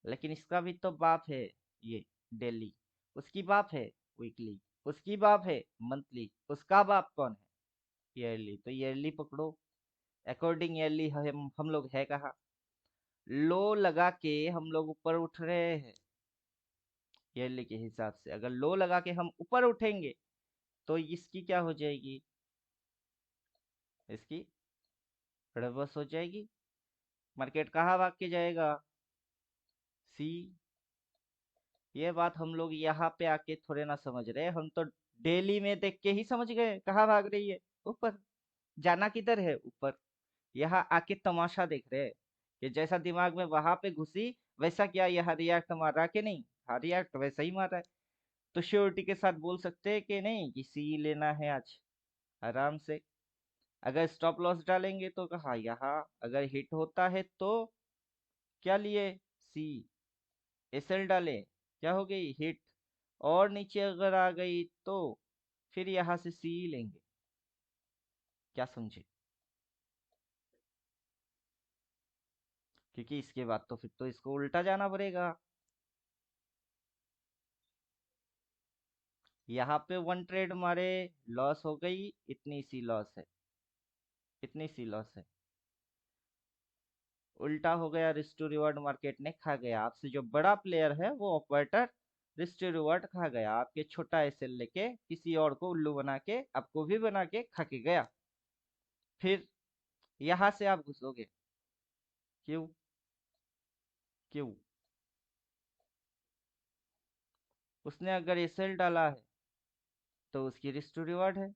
लेकिन इसका भी तो बाप है ये डेली, उसकी बाप है वीकली, उसकी बाप है मंथली, उसका बाप कौन है? ईयरली। तो ईयरली पकड़ो, अकॉर्डिंग ईयरली हम लोग है कहाँ? लो लगा के हम लोग ऊपर उठ रहे हैं। ईयरली के हिसाब से अगर लो लगा के हम ऊपर उठेंगे तो इसकी क्या हो जाएगी? इसकी रिवर्स हो जाएगी। मार्केट कहाँ भाग के जाएगा? सी। ये बात हम लोग यहाँ पे आके थोड़े ना समझ रहे, हम तो डेली में देख के ही समझ गए कहाँ भाग रही है, ऊपर। जाना किधर है? ऊपर। यहाँ आके तमाशा देख रहे हैं कि जैसा दिमाग में वहां पे घुसी वैसा क्या यहाँ रिएक्ट मार रहा कि नहीं? हाँ, रिएक्ट वैसा ही मार रहा है। तो श्योरिटी के साथ बोल सकते हैं कि नहीं कि सी लेना है आज आराम से। अगर स्टॉप लॉस डालेंगे तो कहा यहाँ अगर हिट होता है तो क्या लिए? सी। एसएल डाले, क्या हो गई? हिट। और नीचे अगर आ गई तो फिर यहाँ से सी लेंगे। क्या समझे? क्योंकि इसके बाद तो फिर तो इसको उल्टा जाना पड़ेगा। यहाँ पे 1 ट्रेड मारे, लॉस हो गई, इतनी सी लॉस है, इतनी सी लॉस है। उल्टा हो गया, रिस्क टू रिवॉर्ड मार्केट ने खा गया आपसे। जो बड़ा प्लेयर है वो ऑपरेटर रिस्क टू रिवॉर्ड खा गया, आपके छोटा एसएल लेके किसी और को उल्लू बना के आपको भी बना के खा के गया। फिर यहाँ से आप घुसोगे। क्यों? क्यों? उसने अगर एसएल डाला है तो उसकी रिस्क टू रिवॉर्ड है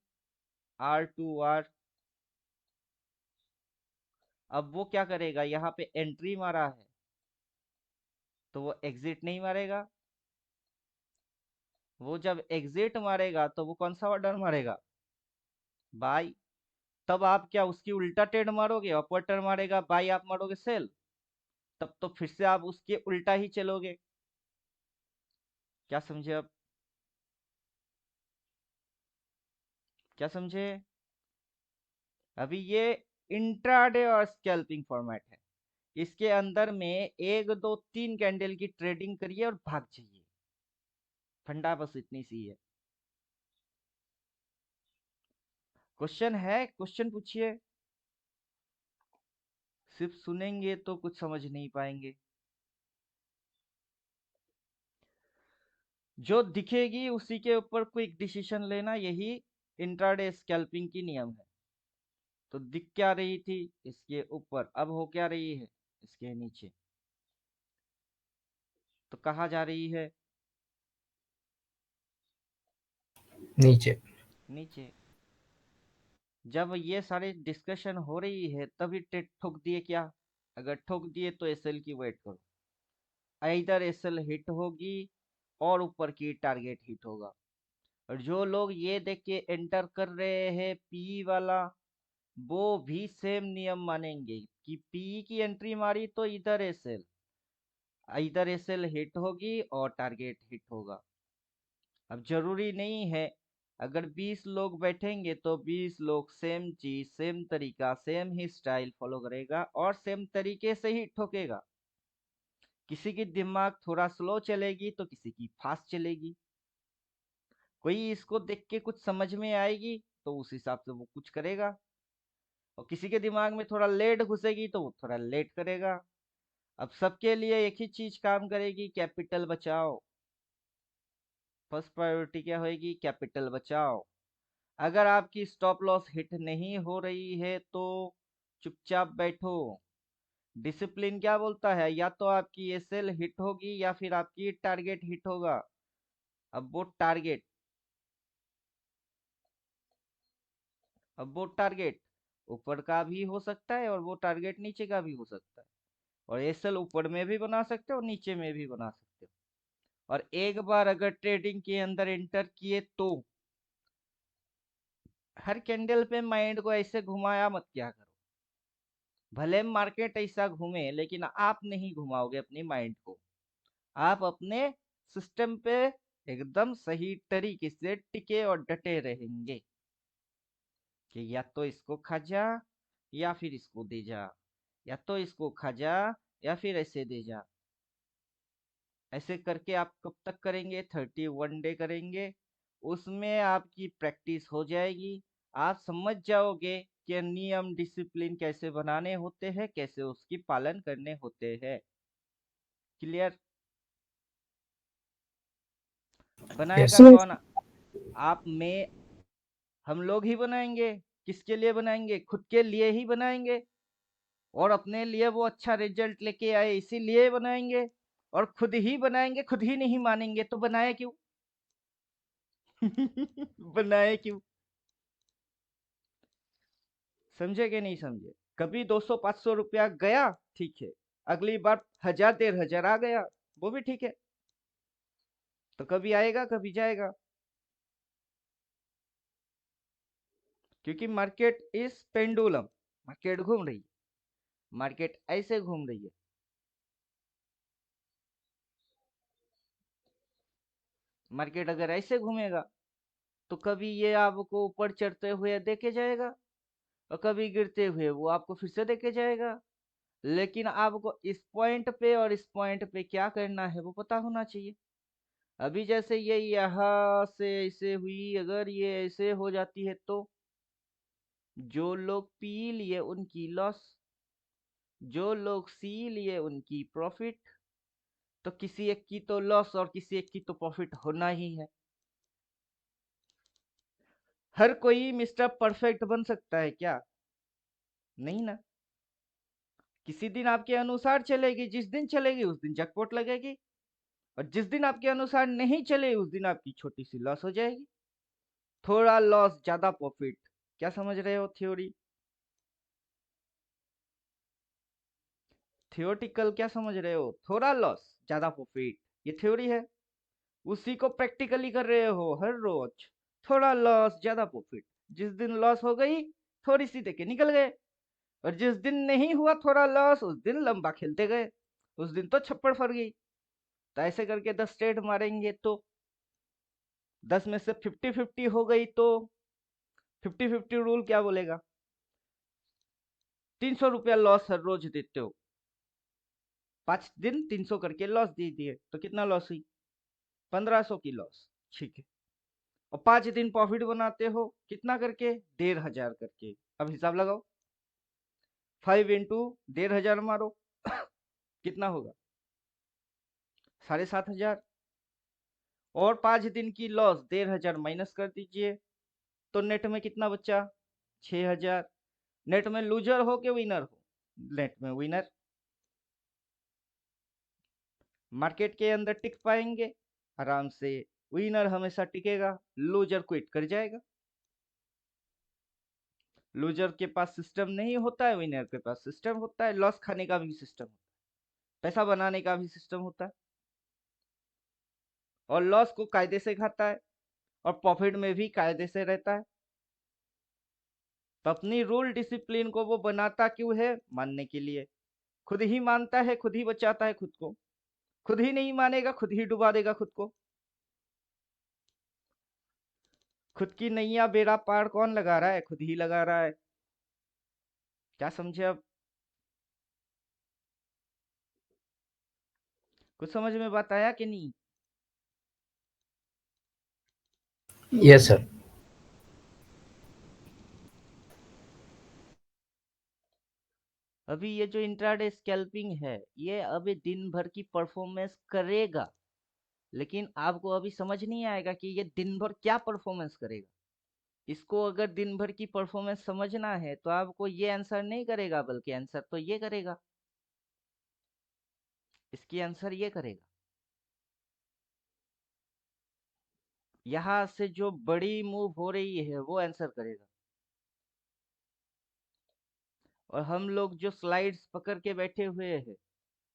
R2R। अब वो क्या करेगा? यहाँ पे एंट्री मारा है तो वो एग्जिट नहीं मारेगा। वो जब एग्जिट मारेगा तो वो कौन सा ऑर्डर मारेगा? बाई। तब आप क्या उसकी उल्टा ट्रेड मारोगे? अपवर्ड मारेगा बाई, आप मारोगे सेल। तब तो फिर से आप उसके उल्टा ही चलोगे। क्या समझे अब? क्या समझे? अभी ये इंट्राडे और स्कैल्पिंग फॉर्मेट है, इसके अंदर में 1 2 3 कैंडल की ट्रेडिंग करिए और भाग जाइए। फंडा बस इतनी सी है। क्वेश्चन है? क्वेश्चन पूछिए। सिर्फ सुनेंगे तो कुछ समझ नहीं पाएंगे। जो दिखेगी उसी के ऊपर क्विक डिसीजन लेना, यही इंट्राडे स्कैल्पिंग की नियम है। तो दिख क्या रही थी? इसके ऊपर। अब हो क्या रही है? इसके नीचे। तो कहाँ जा रही है? नीचे। नीचे। जब ये सारी डिस्कशन हो रही है तभी ठोक दिए क्या? अगर ठोक दिए तो एसएल की वेट करो, इधर एसएल हिट होगी और ऊपर की टारगेट हिट होगा। और जो लोग ये देख के एंटर कर रहे हैं पी वाला, वो भी सेम नियम मानेंगे कि पी की एंट्री मारी तो इधर एसएल हिट होगी और टारगेट हिट होगा। अब जरूरी नहीं है अगर 20 लोग बैठेंगे तो 20 लोग सेम चीज, सेम तरीका, सेम ही स्टाइल फॉलो करेगा और सेम तरीके से ही ठोकेगा। किसी की दिमाग थोड़ा स्लो चलेगी तो किसी की फास्ट चलेगी। कोई इसको देख के कुछ समझ में आएगी तो उस हिसाब से वो कुछ करेगा, और किसी के दिमाग में थोड़ा लेट घुसेगी तो वो थोड़ा लेट करेगा। अब सबके लिए एक ही चीज काम करेगी, कैपिटल बचाओ। फर्स्ट प्रायोरिटी क्या होगी? कैपिटल बचाओ। अगर आपकी स्टॉप लॉस हिट नहीं हो रही है तो चुपचाप बैठो। डिसिप्लिन क्या बोलता है? या तो आपकी ये सेल हिट होगी या फिर आपकी टारगेट हिट होगा। अब वो टारगेट अब वो टारगेट ऊपर का भी हो सकता है और वो टारगेट नीचे का भी हो सकता है, और एसएल ऊपर में भी बना सकते हो और नीचे में भी बना सकते हो। और एक बार अगर ट्रेडिंग के अंदर एंटर किए तो हर कैंडल पे माइंड को ऐसे घुमाया मत क्या करो। भले मार्केट ऐसा घूमे लेकिन आप नहीं घुमाओगे अपनी माइंड को। आप अपने सिस्टम पे एकदम सही तरीके से टिके और डटे रहेंगे कि या तो इसको खा जा या फिर इसको दे जा, या तो इसको खा जा या फिर ऐसे दे जा। ऐसे करके आप कब तक करेंगे? 31 डे करेंगे, उसमें आपकी प्रैक्टिस हो जाएगी। आप समझ जाओगे कि नियम डिसिप्लिन कैसे बनाने होते हैं, कैसे उसकी पालन करने होते हैं। क्लियर? यस बनाएगा सर। कौन? आप में हम लोग ही बनाएंगे। किसके लिए बनाएंगे? खुद के लिए ही बनाएंगे, और अपने लिए वो अच्छा रिजल्ट लेके आए इसीलिए बनाएंगे। और खुद ही बनाएंगे, खुद ही नहीं मानेंगे तो बनाए क्यों? बनाए क्यों? समझे कि नहीं समझे? कभी 200-500 रुपया गया, ठीक है। अगली बार 1000 1500 आ गया, वो भी ठीक है। तो कभी आएगा कभी जाएगा, क्योंकि मार्केट इज पेंडुलम। मार्केट घूम रही है, मार्केट ऐसे घूम रही है। मार्केट अगर ऐसे घूमेगा तो कभी ये आपको ऊपर चढ़ते हुए देखे जाएगा और कभी गिरते हुए वो आपको फिर से देखे जाएगा। लेकिन आपको इस पॉइंट पे और इस पॉइंट पे क्या करना है वो पता होना चाहिए। अभी जैसे ये यहाँ से ऐसे हुई, अगर ये ऐसे हो जाती है तो जो लोग पी लिए उनकी लॉस, जो लोग सी लिए उनकी प्रॉफिट। तो किसी एक की तो लॉस और किसी एक की तो प्रॉफिट होना ही है। हर कोई मिस्टर परफेक्ट बन सकता है क्या? नहीं ना। किसी दिन आपके अनुसार चलेगी, जिस दिन चलेगी उस दिन जैकपॉट लगेगी, और जिस दिन आपके अनुसार नहीं चले उस दिन आपकी छोटी सी लॉस हो जाएगी। थोड़ा लॉस ज्यादा प्रॉफिट, क्या समझ रहे हो? थ्योरी थियोटिकल क्या समझ रहे हो? थोड़ा लॉस ज्यादा प्रॉफिट, ये थ्योरी है। उसी को प्रैक्टिकली कर रहे हो हर रोज। थोड़ा लॉस ज्यादा प्रॉफिट, जिस दिन लॉस हो गई थोड़ी सी देके निकल गए, और जिस दिन नहीं हुआ थोड़ा लॉस उस दिन लंबा खेलते गए, उस दिन तो छप्पड़ फट गई। तो ऐसे करके 10 ट्रेड मारेंगे तो 10 में से 50-50 हो गई तो 50-50 रूल क्या बोलेगा? 300 रुपया लॉस हर रोज देते हो, 5 दिन 300 करके लॉस दे दिए तो कितना लॉस हुई? 1500 की लॉस, ठीक है। और 5 दिन प्रॉफिट बनाते हो कितना करके? 1500 करके। अब हिसाब लगाओ, 5 इंटू 1500 मारो कितना होगा? 7500। और 5 दिन की लॉस 1500 माइनस कर दीजिए तो नेट में कितना बचा? 6000। नेट में लूजर हो के विनर हो? नेट में विनर। मार्केट के अंदर टिक पाएंगे आराम से, विनर हमेशा टिकेगा, लूजर क्विट कर जाएगा। लूजर के पास सिस्टम नहीं होता है, विनर के पास सिस्टम होता है। लॉस खाने का भी सिस्टम होता है, पैसा बनाने का भी सिस्टम होता है, और लॉस को कायदे से खाता है और प्रॉफिट में भी कायदे से रहता है। तो अपनी रूल डिसिप्लिन को वो बनाता क्यों है? मानने के लिए। खुद ही मानता है, खुद ही बचाता है खुद को। खुद ही नहीं मानेगा, खुद ही डुबा देगा खुद को। खुद की नैया बेड़ा पार कौन लगा रहा है? खुद ही लगा रहा है। क्या समझे अब? कुछ समझ में बात आया कि नहीं? Yes sir. अभी ये जो इंट्राडे स्कैल्पिंग है ये अभी दिन भर की परफॉर्मेंस करेगा, लेकिन आपको अभी समझ नहीं आएगा कि ये दिन भर क्या परफॉर्मेंस करेगा। इसको अगर दिन भर की परफॉर्मेंस समझना है तो आपको ये आंसर नहीं करेगा, बल्कि आंसर तो ये करेगा, इसकी आंसर ये करेगा। यहाँ से जो बड़ी मूव हो रही है वो आंसर करेगा। और हम लोग जो स्लाइड्स पकड़ के बैठे हुए हैं,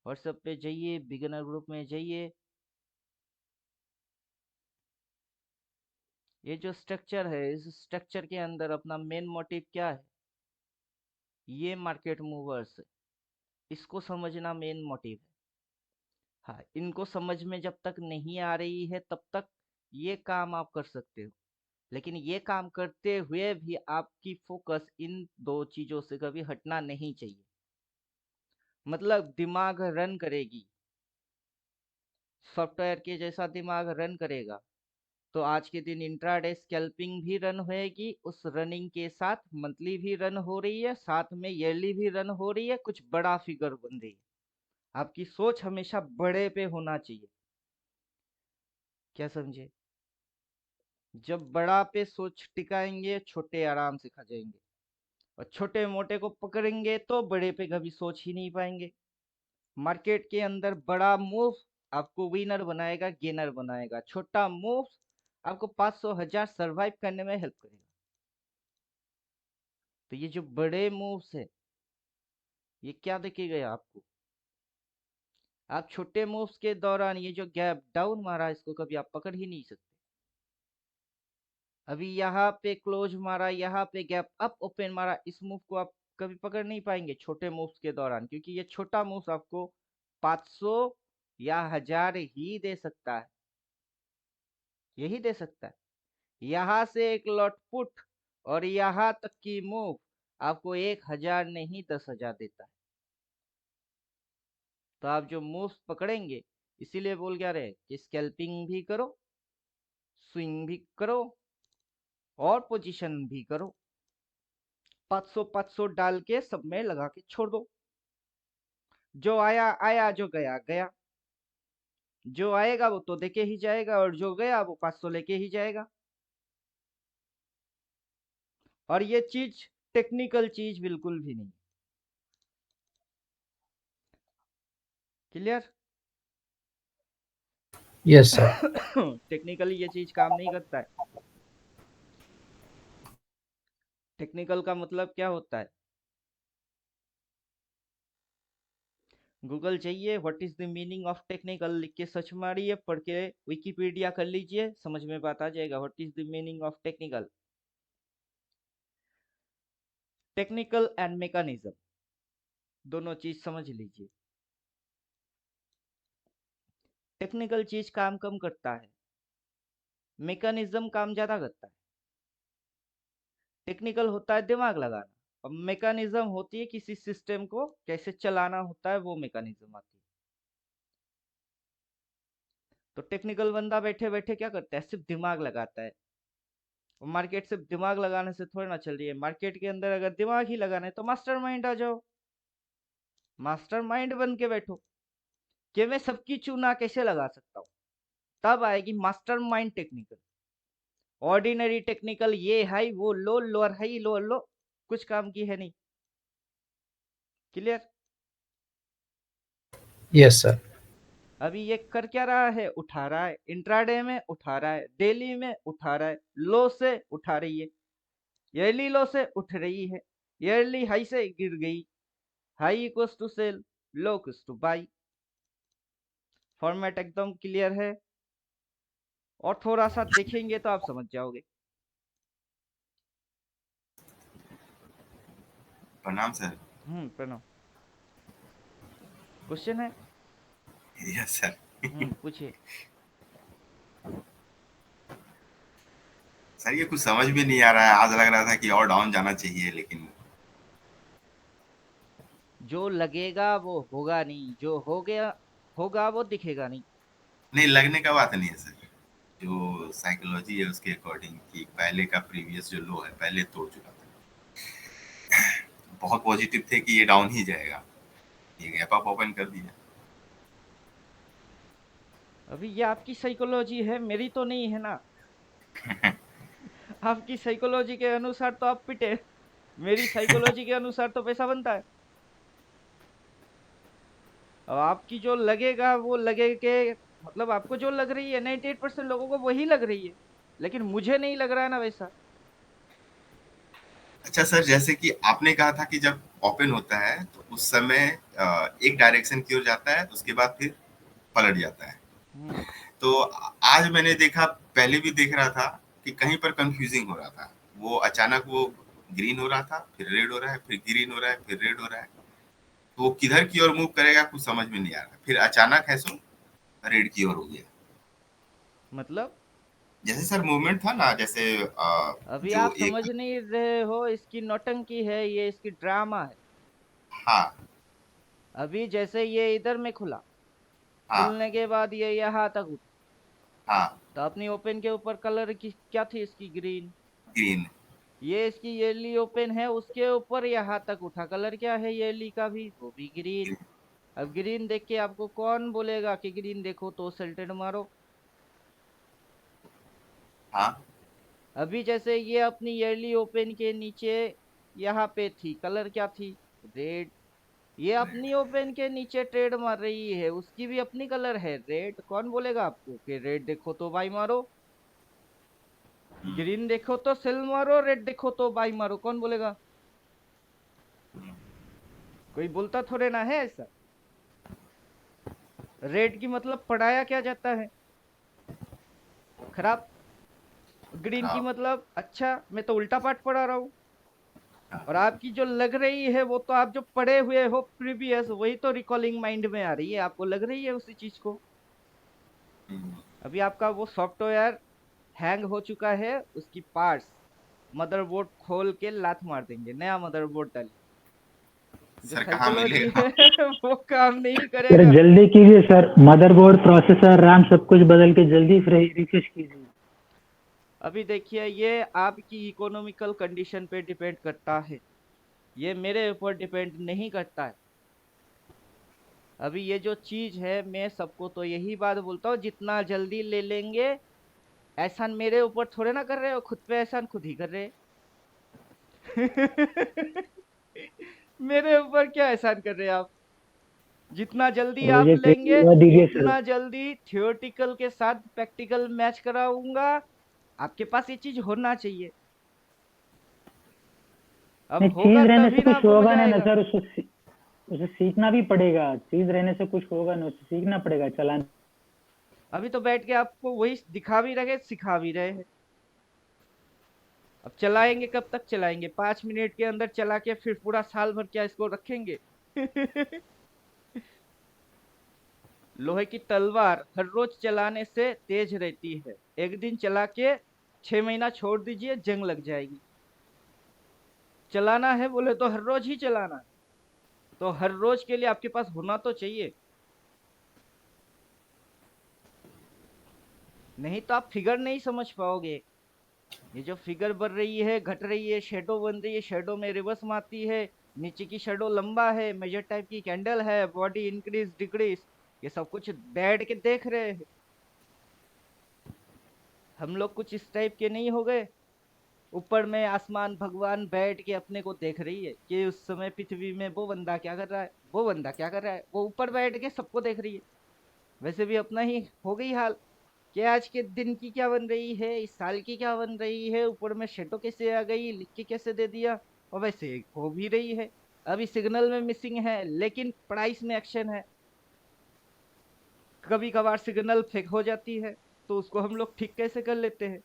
व्हाट्सएप पे जाइए, बिगिनर ग्रुप में जाइए, ये जो स्ट्रक्चर है, इस स्ट्रक्चर के अंदर अपना मेन मोटिव क्या है? ये मार्केट मूवर्स, इसको समझना मेन मोटिव है। हाँ, इनको समझ में जब तक नहीं आ रही है तब तक ये काम आप कर सकते हो, लेकिन ये काम करते हुए भी आपकी फोकस इन दो चीजों से कभी हटना नहीं चाहिए। मतलब दिमाग रन करेगी, सॉफ्टवेयर के जैसा दिमाग रन करेगा, तो आज के दिन इंट्राडे स्कैल्पिंग भी रन होएगी, उस रनिंग के साथ मंथली भी रन हो रही है, साथ में ईयरली भी रन हो रही है, कुछ बड़ा फिगर बन रही है। आपकी सोच हमेशा बड़े पे होना चाहिए, क्या समझे? जब बड़ा पे सोच टिकाएंगे, छोटे आराम से खा जाएंगे, और छोटे मोटे को पकड़ेंगे तो बड़े पे कभी सोच ही नहीं पाएंगे। मार्केट के अंदर बड़ा मूव आपको विनर बनाएगा, गेनर बनाएगा, छोटा मूव आपको 500,000 सरवाइव करने में हेल्प करेगा। तो ये जो बड़े मूव्स है, ये क्या दिखेगा आपको? आप छोटे मूव्स के दौरान ये जो गैप डाउन मारा, इसको कभी आप पकड़ ही नहीं सकते। अभी यहाँ पे क्लोज मारा, यहाँ पे गैप अप ओपन मारा, इस मूव को आप कभी पकड़ नहीं पाएंगे छोटे मूव्स के दौरान, क्योंकि ये छोटा मूव्स आपको 500 या 1000 ही दे सकता है, यही दे सकता है। यहाँ से एक लॉट पुट और यहाँ तक की मूव आपको 1000 नहीं 10,000 देता है। तो आप जो मूव्स पकड़ेंगे, इसीलिए बोल क्या रहे कि स्कैल्पिंग भी करो, स्विंग भी करो और पोजीशन भी करो। 500 डाल के सब में लगा के छोड़ दो, जो आया आया, जो गया गया। जो आएगा वो तो देके ही जाएगा, और जो गया वो 500 लेके ही जाएगा। और ये चीज टेक्निकल चीज बिल्कुल भी नहीं। क्लियर? Yes, sir. टेक्निकली ये चीज काम नहीं करता है। टेक्निकल का मतलब क्या होता है? गूगल चाहिए, what is the meaning of technical लिख के सर्च मारिए, पढ़ के विकिपीडिया कर लीजिए, समझ में बात आ जाएगा what is the meaning of technical. Technical and mechanism दोनों चीज समझ लीजिए। टेक्निकल चीज काम कम करता है, मैकेनिज्म काम ज्यादा करता है। टेक्निकल होता है दिमाग लगाना, और मैकेनिज्म होती है किसी सिस्टम को कैसे चलाना होता है, वो मैकेनिज्म आती है। तो टेक्निकल बंदा बैठे बैठे क्या करता है? सिर्फ दिमाग लगाता है। और मार्केट सिर्फ दिमाग लगाने से थोड़ी ना चल रही है। मार्केट के अंदर अगर दिमाग ही लगाना है तो मास्टरमाइंड आ जाओ, मास्टरमाइंड बन के बैठो कि मैं सबकी चूना कैसे लगा सकता हूँ, तब आएगी मास्टरमाइंड टेक्निकल। ऑर्डिनरी टेक्निकल ये हाई वो लो, लोअर हाई लोअर लो, कुछ काम की है नहीं। क्लियर? Yes, sir. अभी ये कर क्या रहा है? उठा रहा है, इंट्राडे में उठा रहा है, डेली में उठा रहा है, लो से उठा रही है, ईयरली लो से उठ रही है, ईयरली हाई से गिर गई, high equals to sell, low equals to buy. Format एकदम क्लियर है, और थोड़ा सा देखेंगे तो आप समझ जाओगे। प्रणाम सर। प्रणाम। क्वेश्चन है? Yes sir. पूछिए। सर ये कुछ समझ भी नहीं आ रहा है, आज लग रहा था कि और डाउन जाना चाहिए, लेकिन जो लगेगा वो होगा नहीं, जो हो गया होगा वो दिखेगा नहीं। नहीं लगने का बात नहीं है सर। जो साइकोलॉजी है उसके अकॉर्डिंग कि पहले का प्रीवियस जो लो है पहले तोड़ चुका था, बहुत पॉजिटिव थे कि ये डाउन ही जाएगा, ये गैप अप ओपन कर दिया। अभी ये आपकी साइकोलॉजी है, मेरी तो नहीं है ना। आपकी साइकोलॉजी के अनुसार तो आप पिटे, मेरी साइकोलॉजी के अनुसार तो पैसा बनता है। अब आपकी जो लगेगा वो लगे के, मतलब आपको जो लग रही है 98% लोगों को वही लग रही है, लेकिन मुझे नहीं लग रहा है ना वैसा। अच्छा सर, जैसे कि आपने कहा था कि जब ओपन होता है तो उस समय एक डायरेक्शन की ओर जाता है, उसके बाद फिर पलट जाता है। हम्म, तो आज मैंने देखा, पहले भी देख रहा था कि कहीं पर कंफ्यूजिंग हो रहा था। वो अचानक वो ग्रीन हो रहा था, फिर रेड हो रहा है, फिर ग्रीन हो रहा है, फिर रेड हो रहा है। तो वो किधर की ओर मूव करेगा कुछ समझ में नहीं आ रहा। फिर अचानक है सो रेड की ओर हो गया। मतलब जैसे सर मूवमेंट था ना, जैसे अभी जो आप एक, समझ नहीं रहे हो, इसकी नौटंकी है, ये इसकी ड्रामा है। हाँ अभी जैसे ये इधर में खुला, हाँ खुलने के बाद ये यहाँ तक उठा, हाँ, तो अपनी ओपन के ऊपर कलर की क्या थी, इसकी ग्रीन। ग्रीन, ये इसकी येली ओपन है, उसके ऊपर यहाँ तक उठा, कलर क्या है येली का भी, वो भी ग्रीन। ग्रीन, अब ग्रीन देख के आपको कौन बोलेगा कि ग्रीन देखो, तो सेल्टेड मारो। हाँ अभी जैसे ये अपनी ईयरली ओपन के नीचे यहाँ पे थी, कलर क्या थी, रेड। ये रेड, अपनी ओपन के नीचे ट्रेड मार रही है, उसकी भी अपनी कलर है रेड। कौन बोलेगा आपको कि रेड देखो तो बाई मारो, ग्रीन देखो तो सेल मारो, रेड देखो तो बाई मारो, कौन बोलेगा? कोई बोलता थोड़े ना है ऐसा। रेड की मतलब पढ़ाया क्या जाता है, खराब। ग्रीन की खराब, मतलब अच्छा, मैं तो उल्टा पाठ पढ़ा रहा हूँ। हाँ, और आपकी जो लग रही है वो तो आप जो पढ़े हुए हो प्रीवियस, वही तो रिकॉलिंग माइंड में आ रही है, आपको लग रही है उसी चीज को। हम्म, अभी आपका वो सॉफ्टवेयर हैंग हो चुका है, उसकी पार्ट्स, मदरबोर्ड खोल के लात मार देंगे, नया मदरबोर्ड डालिए। जो सर कहाँ साइकोलॉजी मिलेगा? है वो काम नहीं सर करेगा। जल्दी कीजिए सर, मदरबोर्ड प्रोसेसर रैम सब कुछ बदल के जल्दी रिफ्रेश कीजिए। अभी देखिए, ये आपकी इकोनॉमिकल कंडीशन पे डिपेंड करता है, ये मेरे ऊपर डिपेंड नहीं करता है। अभी ये जो चीज है, मैं सबको तो यही बात बोलता हूँ, जितना जल्दी ले लेंगे। एहसान मेरे ऊपर थोड़े ना कर रहे हो, खुद पे एहसान खुद ही कर रहे। मेरे ऊपर क्या एहसान कर रहे हैं आप? जितना जल्दी आप मुझे लेंगे, ट्रेनिंग दीजिए सर। उतना जल्दी थियोरेटिकल के साथ प्रैक्टिकल मैच कराऊंगा। आपके पास ये चीज होना चाहिए। अब नहीं, होगा चीज रहने से तभी ना कुछ बोला होगा नहीं ना जाएगा। सर, उसे सीखना भी पड़ेगा। चीज रहने से कुछ होगा नहीं, उसे सीखना पड़ेगा चलाना। अभी तो बैठ के आपको वही दिखा भी रहे, सिखा भी रहे हैं। अब चलाएंगे कब तक चलाएंगे? 5 मिनट के अंदर चला के फिर पूरा साल भर क्या इसको रखेंगे? लोहे की तलवार हर रोज चलाने से तेज रहती है, एक दिन चला के 6 महीना छोड़ दीजिए, जंग लग जाएगी। चलाना है बोले तो हर रोज ही चलाना है, तो हर रोज के लिए आपके पास होना तो चाहिए। नहीं तो आप फिगर नहीं समझ पाओगे। ये जो फिगर बढ़ रही है, घट रही है, शेडो बन रही है, शेडो में रिवर्स मारती है, नीचे की शेडो लंबा है, मेजर टाइप की कैंडल है, बॉडी इंक्रीज डिक्रीज, ये सब कुछ बैठ के देख रहे हैं। हम लोग कुछ इस टाइप के नहीं हो गए। ऊपर में आसमान भगवान बैठ के अपने को देख रही है कि उस समय पृथ्वी में वो बंदा क्या कर रहा है, वो बंदा क्या कर रहा है, वो ऊपर बैठ के सबको देख रही है। वैसे भी अपना ही हो गई हाल, कि आज के दिन की क्या बन रही है, इस साल की क्या बन रही है, ऊपर में शेडो कैसे आ गई, लिख के कैसे दे दिया। और वैसे हो भी रही है। अभी सिग्नल में मिसिंग है, लेकिन प्राइस में एक्शन है। कभी कभार सिग्नल फेक हो जाती है, तो उसको हम लोग ठीक कैसे कर लेते हैं?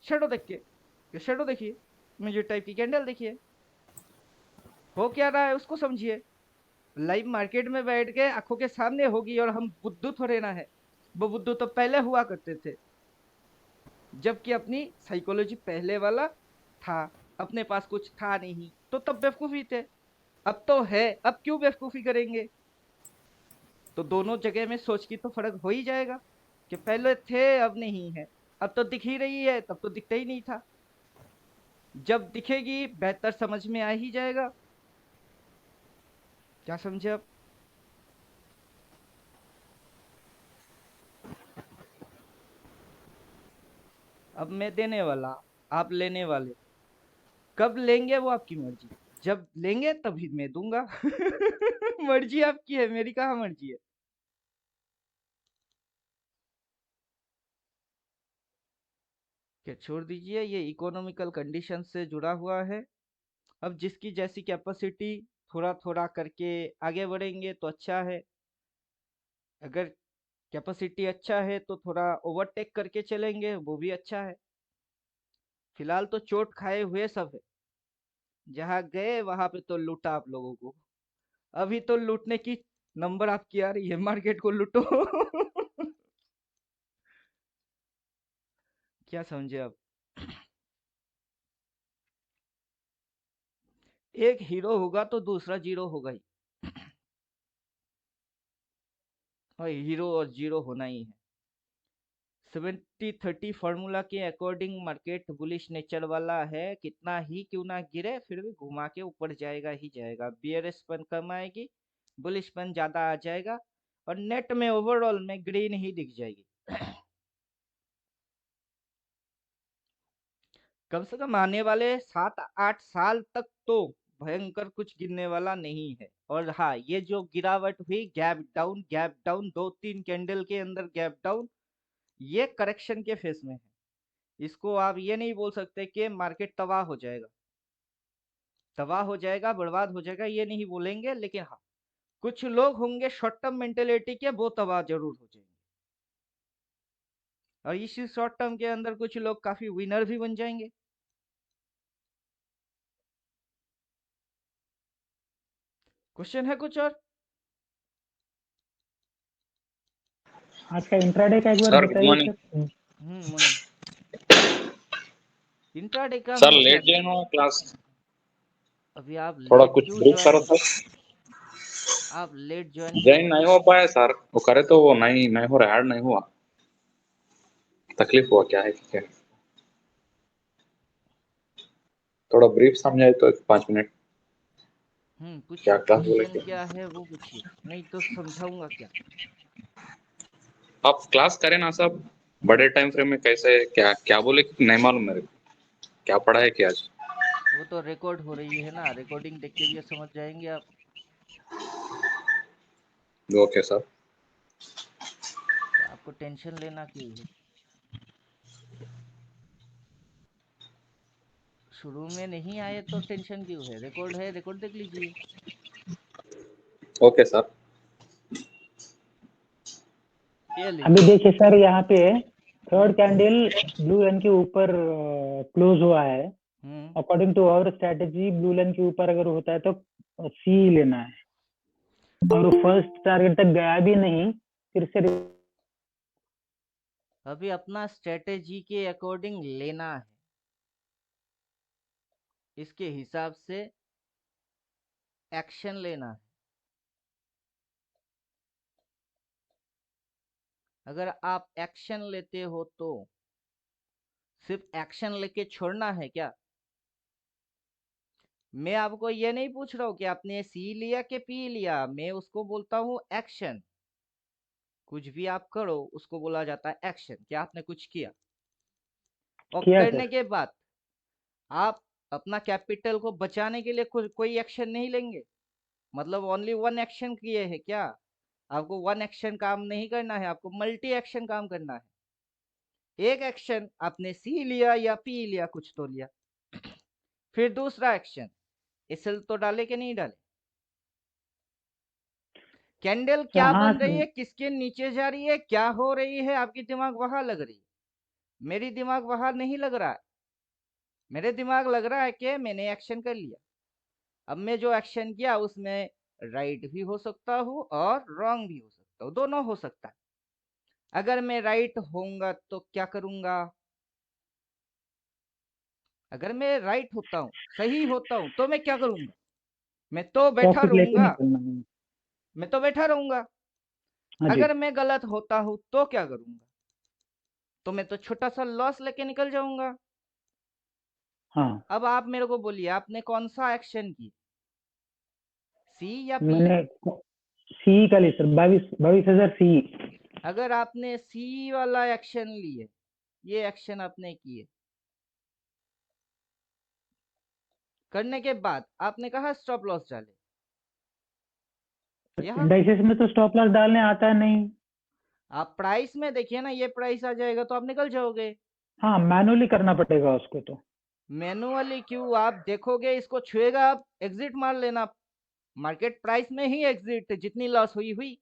शेडो देख के। ये शेडो देखिए, मुझे टाइप की कैंडल देखिए, हो क्या रहा है उसको समझिए। लाइव मार्केट में बैठ के आंखों के सामने होगी, और हम बुद्धू थोड़े ना है। वो बुद्धू तो पहले हुआ करते थे, जबकि अपनी साइकोलॉजी पहले वाला था। अपने पास कुछ था नहीं, तो तब बेवकूफी थे। अब तो है, अब क्यों बेवकूफी करेंगे? तो दोनों जगह में सोच की तो फर्क हो ही जाएगा, कि पहले थे अब नहीं है। अब तो दिख ही रही है, तब तो दिखता ही नहीं था। जब दिखेगी बेहतर समझ में आ ही जाएगा। क्या समझे अब? अब मैं देने वाला, आप लेने वाले। कब लेंगे वो आपकी मर्जी, जब लेंगे तभी मैं दूंगा। मर्जी आपकी है, मेरी कहाँ मर्जी है। क्या छोड़ दीजिए, ये इकोनॉमिकल कंडीशन से जुड़ा हुआ है। अब जिसकी जैसी कैपेसिटी, थोड़ा थोड़ा करके आगे बढ़ेंगे तो अच्छा है। अगर कैपेसिटी अच्छा है तो थोड़ा ओवरटेक करके चलेंगे, वो भी अच्छा है। फिलहाल तो चोट खाए हुए सब है, जहाँ गए वहां पे तो लूटा आप लोगों को। अभी तो लूटने की नंबर आपकी आ रही है, मार्केट को लूटो। क्या समझे आप? एक हीरो होगा तो दूसरा जीरो होगा ही, और हीरो और जीरो होना ही है। 70-30 फॉर्मूला के अकॉर्डिंग मार्केट बुलिश नेचर वाला है, कितना ही क्यों ना गिरे फिर भी घुमा के ऊपर जाएगा ही जाएगा। बियरिशपन कम आएगी, बुलिशपन ज्यादा आ जाएगा, और नेट में ओवरऑल में ग्रीन ही दिख जाएगी। कम से कम आने वाले 7-8 साल तक तो भयंकर कुछ गिरने वाला नहीं है। और हाँ, ये जो गिरावट हुई, गैप डाउन 2-3 कैंडल के अंदर गैप डाउन, ये करेक्शन के फेस में है। इसको आप ये नहीं बोल सकते कि मार्केट तबाह हो जाएगा, बर्बाद हो जाएगा, ये नहीं बोलेंगे। लेकिन हाँ, कुछ लोग होंगे शॉर्ट टर्म मेंटेलिटी के, वो तबाह जरूर हो जाएंगे, और इसी शॉर्ट टर्म के अंदर कुछ लोग काफी विनर भी बन जाएंगे। क्वेश्चन है कुछ और? आज का इंट्राडे का एक बार सर गुड बताइए मॉर्निंग। सर। मॉर्निंग। इंट्राडे का सर मैं क्या लेट ज्वाइन हुआ क्लास, अभी आप थोड़ा लेट कुछ क्यों ब्रीफ करो ज्वाइन? सर। आप लेट ज्वाइन क्यों ज्वाइन हुए? नहीं हो पाया सर, वो करे तो वो नहीं हो रहा, ऐड नहीं हुआ। तकलीफ हुआ क्या है कि क्या? थोड़ा ब्रीफ समझाए तो 5 मिनट। क्या पूछिए, क्लास बोले क्वेश्चन कि क्या है वो पूछिए, नहीं तो समझाऊंगा क्या। आप क्लास करें ना सब, हम्म बड़े टाइम फ्रेम में कैसे क्या क्या बोले कि नहीं मालूम मेरे को, क्या पढ़ा है कि आज। वो तो रिकॉर्ड हो रही है ना, रिकॉर्डिंग देख के भी समझ जाएंगे आप। Okay sir. तो आपको टेंशन लेना क्यों है? शुरू में नहीं आए तो टेंशन क्यों है? रिकॉर्ड है, रिकॉर्ड देख लीजिए। Okay sir. ये अभी लीजिए। देखिए सर, यहाँ पे थर्ड कैंडल ब्लू लाइन के ऊपर क्लोज हुआ है। Hmm according to our strategy, blue line के ऊपर अगर होता है तो सी लेना है, और फर्स्ट टारगेट तक गया भी नहीं, फिर से अभी अपना स्ट्रेटेजी के अकॉर्डिंग लेना है, इसके हिसाब से एक्शन लेना है। अगर आप एक्शन लेते हो तो सिर्फ एक्शन लेके छोड़ना है क्या? मैं आपको ये नहीं पूछ रहा हूँ कि आपने सी लिया कि पी लिया, मैं उसको बोलता हूँ एक्शन। कुछ भी आप करो उसको बोला जाता है एक्शन, क्या आपने कुछ किया, और किया करने सर। के बाद आप अपना कैपिटल को बचाने के लिए कोई एक्शन नहीं लेंगे। मतलब ओनली वन एक्शन किए हैं क्या? आपको वन एक्शन काम नहीं करना है, आपको मल्टी एक्शन काम करना है। एक एक्शन आपने सी लिया या पी लिया, कुछ तो लिया, फिर दूसरा एक्शन एसएल तो डाले कि नहीं डाले? कैंडल क्या हाँ बन रही सर। है, किसके नीचे जा रही है, क्या हो रही है, आपकी दिमाग वहां लग रही है। मेरी दिमाग वहां नहीं लग रहा है। मेरे दिमाग लग रहा है कि मैंने एक्शन कर लिया। अब मैं जो एक्शन किया उसमें राइट भी हो सकता हूँ और रॉन्ग भी हो सकता हूँ, दोनों हो सकता है। अगर मैं राइट होऊंगा तो क्या करूंगा? अगर मैं राइट होता हूँ, सही होता हूँ, तो मैं क्या करूंगा? मैं तो बैठा प्रॉफिट लेके रहूंगा, निकलना है। मैं तो बैठा रहूंगा। हाँ जी। अगर मैं गलत होता हूँ तो क्या करूंगा? तो मैं तो छोटा सा लॉस लेके निकल जाऊंगा। हाँ, अब आप मेरे को बोलिए, आपने कौन सा एक्शन की, सी या पी? मैंने सी का ली सर, 22,000 सी। अगर आपने सी वाला एक्शन लिए, ये एक्शन आपने किए, करने के बाद आपने कहा स्टॉप लॉस डाले, यहाँ इंडाइसेस में तो स्टॉप लॉस डालने आता नहीं। आप प्राइस में देखिए ना, ये प्राइस आ जाएगा तो आप निकल जाओगे। हाँ, मैनुअली करना पड़ेगा उसको तो। मैनुअली क्यों? आप देखोगे इसको छुएगा, आप एग्जिट मार लेना, मार्केट प्राइस में ही एग्जिट, जितनी लॉस हुई हुई।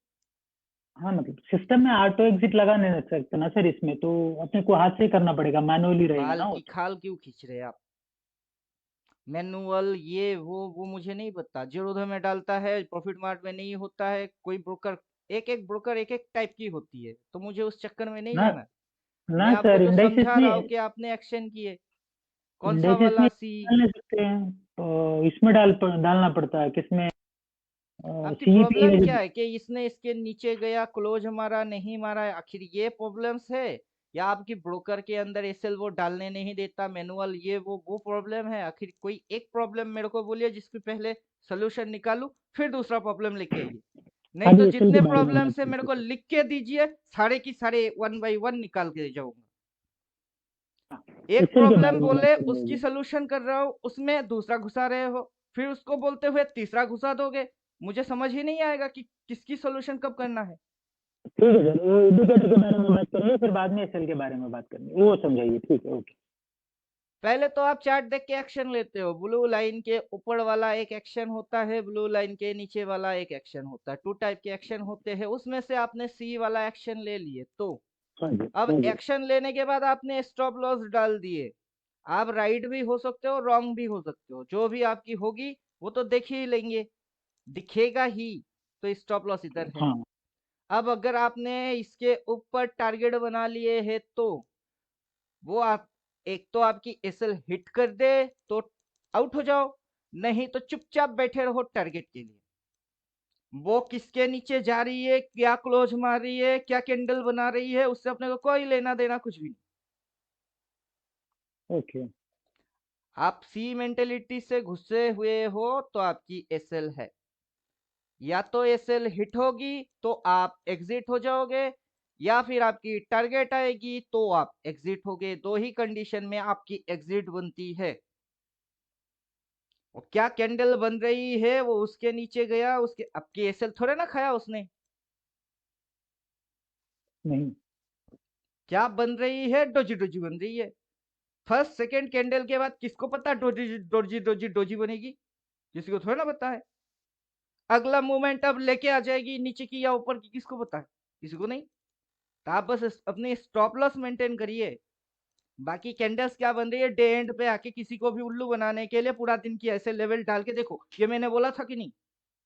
हाँ मतलब सिस्टम में ऑटो एग्जिट लगा नहीं सकते ना सर, इसमें तो अपने को हाथ से ही करना पड़ेगा, मैनुअली रहेगा बाल ना वो की तो। खाल क्यों खींच रहे हैं आप? मैनुअल ये वो मुझे नहीं पता। जीरोधा में डालता है, प्रॉफिट मार्ट में नहीं होता है। कोई ब्रोकर, एक एक ब्रोकर एक एक टाइप की होती है, तो मुझे उस चक्कर में नहीं ना जाना। ना मैं आपको सर, जो इंडाइसिस समझा में, रहा हूँ कि आपने एक्शन किए, कौन सा इंडाइसिस में वाला सी। डाल नहीं सकते हैं, तो इसमें डालना पड़ता है किसमें, आपकी सीईपी प्रॉब्लम में क्या है कि इसने इसके नीचे गया, क्लोज मारा, नहीं मारा है? आखिर ये प्रॉब्लम्स है, या आपकी ब्रोकर के अंदर एसएल वो डालने नहीं देता, मैनुअल ये वो प्रॉब्लम है? आखिर कोई एक प्रॉब्लम मेरे को बोलिए जिसकी पहले सोल्यूशन निकालूं, फिर दूसरा प्रॉब्लम लेके आइए। नहीं तो अभी एसएल के जितने बारे में प्रॉब्लम बात है मेरे करते को हैं लिख के दीजिए, सारे की सारे 1 बाय 1 निकाल के जाऊंगा। एक एसएल के प्रॉब्लम बारे में बात बोले करेंगे उसकी अभी। सोल्यूशन कर रहा हूँ, उसमें दूसरा घुसा रहे हो, फिर उसको बोलते हुए तीसरा घुसा दोगे। मुझे समझ ही नहीं आएगा कि किसकी सोल्यूशन कब करना है। ठीक है सर, वो इंडिकेटर के बारे में बात करेंगे, फिर बाद में एसएल के बारे में बात करेंगे, वो समझाइए, ठीक है, ओके। पहले तो आप चार्ट देख के एक्शन लेते हो। ब्लू लाइन के ऊपर वाला एक एक्शन होता है, ब्लू लाइन के नीचे वाला एक एक्शन होता है। 2 टाइप के एक्शन होते हैं, उसमें से आपने सी वाला एक्शन ले लिए। तो हाँ जी, अब हाँ जी। एक्शन लेने के बाद आपने स्टॉप लॉस डाल दिए। आप राइट भी हो सकते हो, रॉन्ग भी हो सकते हो, जो भी आपकी होगी वो तो देख ही लेंगे, दिखेगा ही। तो स्टॉप लॉस इधर है। हाँ अब अगर आपने इसके ऊपर टारगेट बना लिए है तो वो आप, एक तो आपकी एसएल हिट कर दे तो आउट हो जाओ, नहीं तो चुपचाप बैठे रहो टारगेट के लिए। वो किसके नीचे जा रही है, क्या क्लोज मार रही है, क्या कैंडल बना रही है, उससे अपने को कोई लेना देना कुछ भी नहीं। ओके। आप सी मेंटेलिटी से घुसे हुए हो तो आपकी एसएल है। या तो एसएल हिट होगी तो आप एग्जिट हो जाओगे, या फिर आपकी टारगेट आएगी तो आप एग्जिट होगे। दो ही कंडीशन में आपकी एग्जिट बनती है। और क्या कैंडल बन रही है, वो उसके नीचे गया, उसके आपकी एसएल थोड़े ना खाया उसने। नहीं। क्या बन रही है? डोजी डोजी बन रही है। फर्स्ट सेकंड कैंडल के बाद किसको पता डोजी डोजी डोजी डोजी बनेगी? किसी को थोड़ा ना पता है। अगला मूवमेंट अब लेके आ जाएगी नीचे की या ऊपर की, किसको पता है? किसी को नहीं। तो आप बस अपनी स्टॉप लॉस मेंटेन करिए। बाकी कैंडल्स क्या बन रही है, डे एंड पे आके किसी को भी उल्लू बनाने के लिए पूरा दिन की ऐसे लेवल डाल के देखो, ये मैंने बोला था कि नहीं,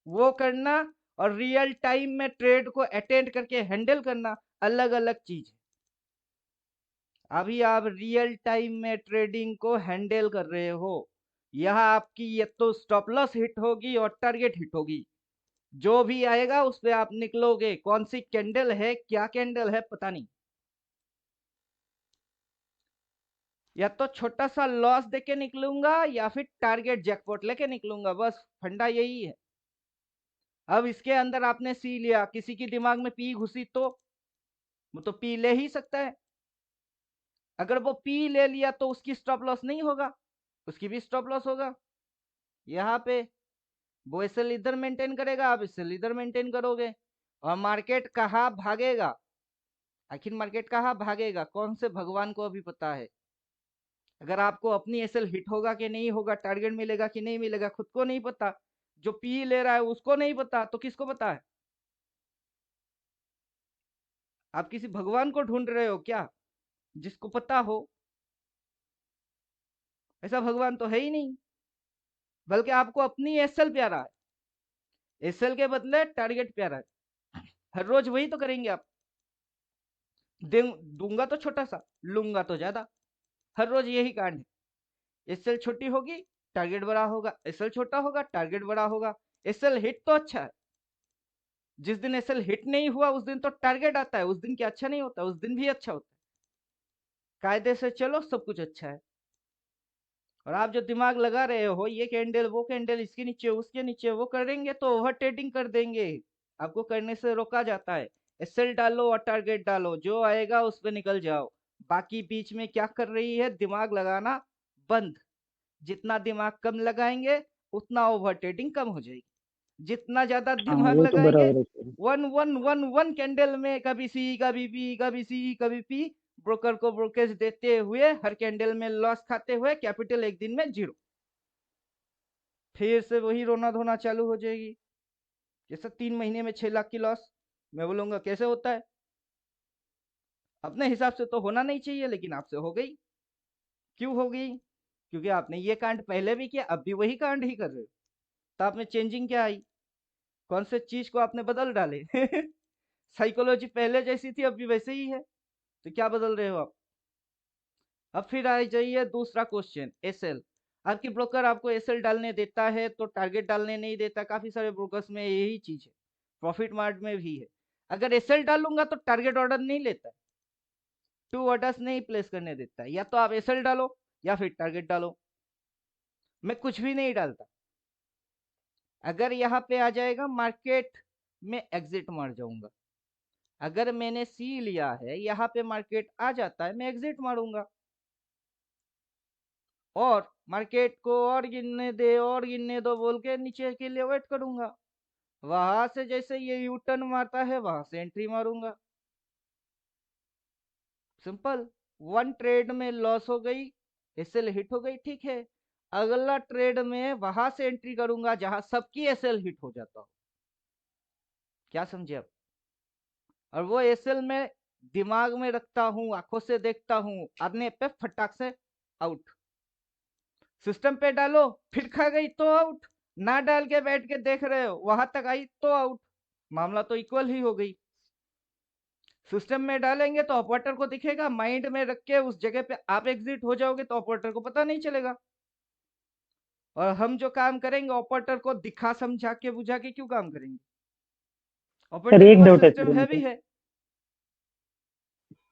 वो करना और रियल टाइम में ट्रेड को अटेंड करके हैंडल करना अलग अलग चीज है। अभी आप रियल टाइम में ट्रेडिंग को हैंडल कर रहे हो। यह आपकी ये तो स्टॉप लॉस हिट होगी और टारगेट हिट होगी। जो भी आएगा उस पे आप निकलोगे। कौन सी कैंडल है, क्या कैंडल है, पता नहीं। या तो छोटा सा लॉस देके निकलूंगा या फिर टारगेट जैकपॉट लेके निकलूंगा, बस फंडा यही है। अब इसके अंदर आपने सी लिया, किसी की दिमाग में पी घुसी तो वो तो पी ले ही सकता है। अगर वो पी ले लिया तो उसकी स्टॉप लॉस नहीं होगा, उसकी भी स्टॉप लॉस होगा। यहाँ पे वो एसएल इधर मेंटेन करेगा, आप एसएल इधर मेंटेन करोगे। और मार्केट कहाँ भागेगा, आखिर मार्केट कहाँ भागेगा, कौन से भगवान को अभी पता है। अगर आपको अपनी एसएल हिट होगा कि नहीं होगा, टारगेट मिलेगा कि नहीं मिलेगा, खुद को नहीं पता, जो पी ले रहा है उसको नहीं पता, तो किसको पता है? आप किसी भगवान को ढूंढ रहे हो क्या जिसको पता हो? ऐसा भगवान तो है ही नहीं। बल्कि आपको अपनी एसएल प्यारा है, एसएल के बदले टारगेट प्यारा है। हर रोज वही तो करेंगे आप। दूंगा तो छोटा सा, लूंगा तो ज्यादा। हर रोज यही कांड है। एसएल छोटी होगी, टारगेट बड़ा होगा, एसएल छोटा होगा, टारगेट बड़ा होगा। एसएल हिट तो अच्छा है, जिस दिन एसएल हिट नहीं हुआ उस दिन तो टारगेट आता है, उस दिन क्या अच्छा नहीं होता? उस दिन भी अच्छा होता है। कायदे से चलो, सब कुछ अच्छा है। और आप जो दिमाग लगा रहे हो, ये कैंडल वो कैंडल, इसके नीचे उसके नीचे, वो करेंगे तो ओवर ट्रेडिंग कर देंगे। आपको करने से रोका जाता है। एसएल डालो और टारगेट डालो, जो आएगा उस पर निकल जाओ। बाकी बीच में क्या कर रही है, दिमाग लगाना बंद। जितना दिमाग कम लगाएंगे उतना ओवर ट्रेडिंग कम हो जाएगी। जितना ज्यादा हाँ दिमाग वो तो लगाएंगे, बराबर है sir. One one one one candle में कभी सी कभी पी कभी सी कभी पी, ब्रोकर को ब्रोकरेज देते हुए हर कैंडल में लॉस खाते हुए कैपिटल एक दिन में 0। फिर से वही रोना धोना चालू हो जाएगी। जैसे 3 महीने में 6 लाख की लॉस। मैं बोलूंगा कैसे होता है? अपने हिसाब से तो होना नहीं चाहिए, लेकिन आपसे हो गई। क्यों हो गई? क्योंकि आपने ये कांड पहले भी किया, अब भी वही कांड ही कर रहे हो। तो आप में चेंजिंग क्या आई? कौन से चीज को आपने बदल डाले? साइकोलॉजी पहले जैसी थी, अब भी वैसे ही है। तो क्या बदल रहे हो आप? अब फिर आ जाइए दूसरा क्वेश्चन, एसएल। आपकी ब्रोकर आपको एसएल डालने देता है तो टारगेट डालने नहीं देता। काफी सारे ब्रोकर्स में यही चीज है, प्रॉफिट मार्ट में भी है। अगर एसएल डालूंगा तो टारगेट ऑर्डर नहीं लेता, 2 ऑर्डर्स नहीं प्लेस करने देता। या तो आप एसएल डालो या फिर टारगेट डालो। मैं कुछ भी नहीं डालता। अगर यहाँ पे आ जाएगा मार्केट में एग्जिट मार जाऊंगा। अगर मैंने सी लिया है, यहाँ पे मार्केट आ जाता है, मैं एग्जिट मारूंगा और मार्केट को और गिनने दो बोल के नीचे के लिए वेट करूंगा। वहां से जैसे ये यू टर्न मारता है, वहां से एंट्री मारूंगा। सिंपल। 1 ट्रेड में लॉस हो गई, एसएल हिट हो गई, ठीक है। अगला ट्रेड में वहां से एंट्री करूंगा जहां सबकी एसएल हिट हो जाता हो। क्या समझे आप? और वो एसएल में दिमाग में रखता हूँ, आंखों से देखता हूँ, आने पे फटाक से आउट। सिस्टम पे डालो, फिर खा गई तो आउट। ना डाल के बैठ के देख रहे हो, वहां तक आई तो आउट। मामला तो इक्वल ही हो गई। सिस्टम में डालेंगे तो ऑपरेटर को दिखेगा, माइंड में रख के उस जगह पे आप एग्जिट हो जाओगे तो ऑपरेटर को पता नहीं चलेगा। और हम जो काम करेंगे ऑपरेटर को दिखा समझा के बुझा के क्यों काम करेंगे? सर ऑपरेटर के एक पास डाउट है सिस्टम है भी है।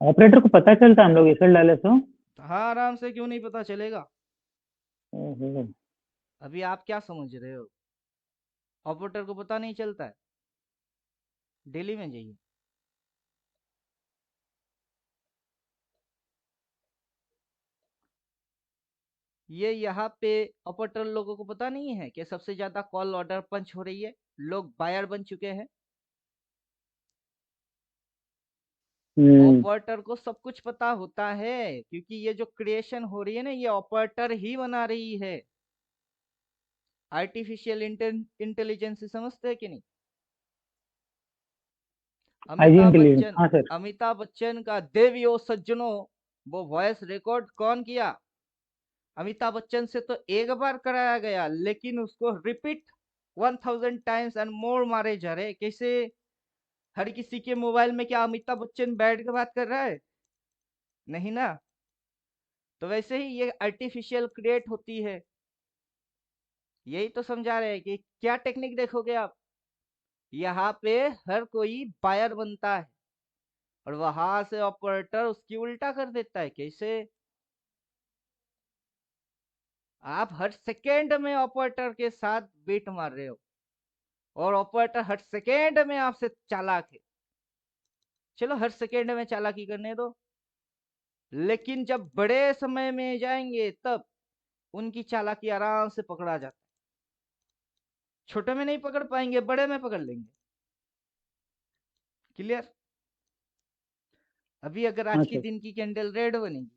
ऑपरेटर को पता चलता हम लोग एसएल डाले तो? हाँ, आराम से, क्यों नहीं पता चलेगा? ओहो। अभी आप क्या समझ रहे हो? ऑपरेटर को पता नहीं चलता है? डेली में जाइए। ये यहाँ पे ऑपरेटर लोगों को पता नहीं है कि सबसे ज्यादा कॉल ऑर्डर पंच हो रही है, लोग बायर बन चुके हैं। ऑपरेटर को सब कुछ पता होता है, क्योंकि ये जो क्रिएशन हो रही है ना, ये ऑपरेटर ही बना रही है। आर्टिफिशियल इंटेलिजेंस समझते हैं कि नहीं? इंटेलिजेंस, हाँ सर। अमिताभ बच्चन का देवियों सज्जनों वो वॉइस रिकॉर्ड कौन किया? अमिताभ बच्चन से तो एक बार कराया गया, लेकिन उसको रिपीट 1000 टाइम्स एंड मोर मारे जा रहे। कैसे? हर किसी के मोबाइल में क्या अमिताभ बच्चन बैठ के बात कर रहा है? नहीं ना। तो वैसे ही ये आर्टिफिशियल क्रिएट होती है। यही तो समझा रहे हैं कि क्या टेक्निक देखोगे आप। यहाँ पे हर कोई बायर बनता है और वहां से ऑपरेटर उसकी उल्टा कर देता है। कैसे? आप हर सेकेंड में ऑपरेटर के साथ बीट मार रहे हो और ऑपरेटर हर सेकेंड में आपसे चालाक है। चलो हर सेकेंड में चालाकी करने दो, लेकिन जब बड़े समय में जाएंगे तब उनकी चालाकी आराम से पकड़ा जाता है। छोटे में नहीं पकड़ पाएंगे, बड़े में पकड़ लेंगे। क्लियर? अभी अगर हाँ आज की सर। दिन की कैंडल रेड बनेगी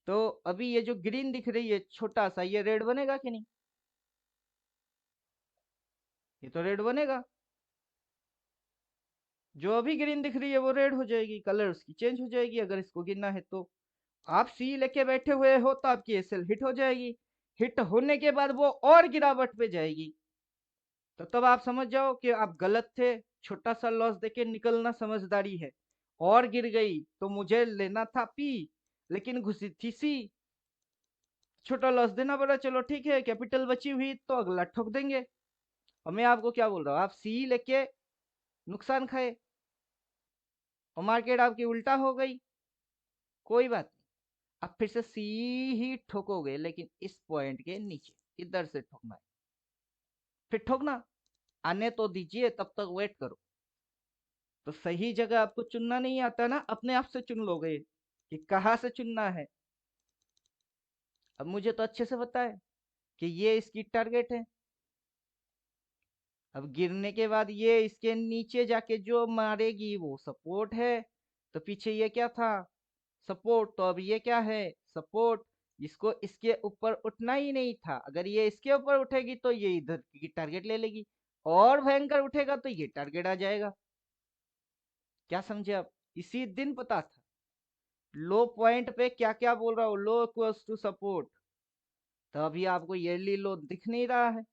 तो अभी ये जो ग्रीन दिख रही है छोटा सा, ये रेड बनेगा कि नहीं? ये तो रेड बनेगा। जो अभी ग्रीन दिख रही है वो रेड हो जाएगी, कलर उसकी चेंज हो जाएगी। अगर इसको गिनना है तो आप सी लेके बैठे हुए हो तो आपकी एसएल हिट हो जाएगी। हिट होने के बाद वो और गिरावट पे जाएगी, तो तब आप समझ जाओ कि आप गलत थे। छोटा सा लॉस देके निकलना समझदारी है। और गिर गई तो मुझे लेना था पी, लेकिन घुसी थी सी। छोटा लॉस देना पड़ा, चलो ठीक है, कैपिटल बची हुई तो अगला ठोक देंगे। और मैं आपको क्या बोल रहा हूँ, आप सी लेके नुकसान खाए और मार्केट आपकी उल्टा हो गई, कोई बात नहीं। अब फिर से सी ही ठोकोगे, लेकिन इस पॉइंट के नीचे इधर से ठोकना है। फिर ठोकना आने तो दीजिए, तब तक वेट करो। तो सही जगह आपको चुनना नहीं आता ना, अपने आप से चुन लोगे कि कहाँ से चुनना है। अब मुझे तो अच्छे से पता है कि ये इसकी टारगेट है। अब गिरने के बाद ये इसके नीचे जाके जो मारेगी वो सपोर्ट है। तो पीछे ये क्या था? सपोर्ट। तो अब ये क्या है? सपोर्ट। इसको इसके ऊपर उठना ही नहीं था। अगर ये इसके ऊपर उठेगी तो ये इधर की टारगेट ले लेगी, और भयंकर उठेगा तो ये टारगेट आ जाएगा। क्या समझे आप? इसी दिन पता था लो पॉइंट पे क्या क्या बोल रहा हूँ, लो इक्वल्स टू सपोर्ट। तो अभी आपको ईयरली लो दिख नहीं रहा है।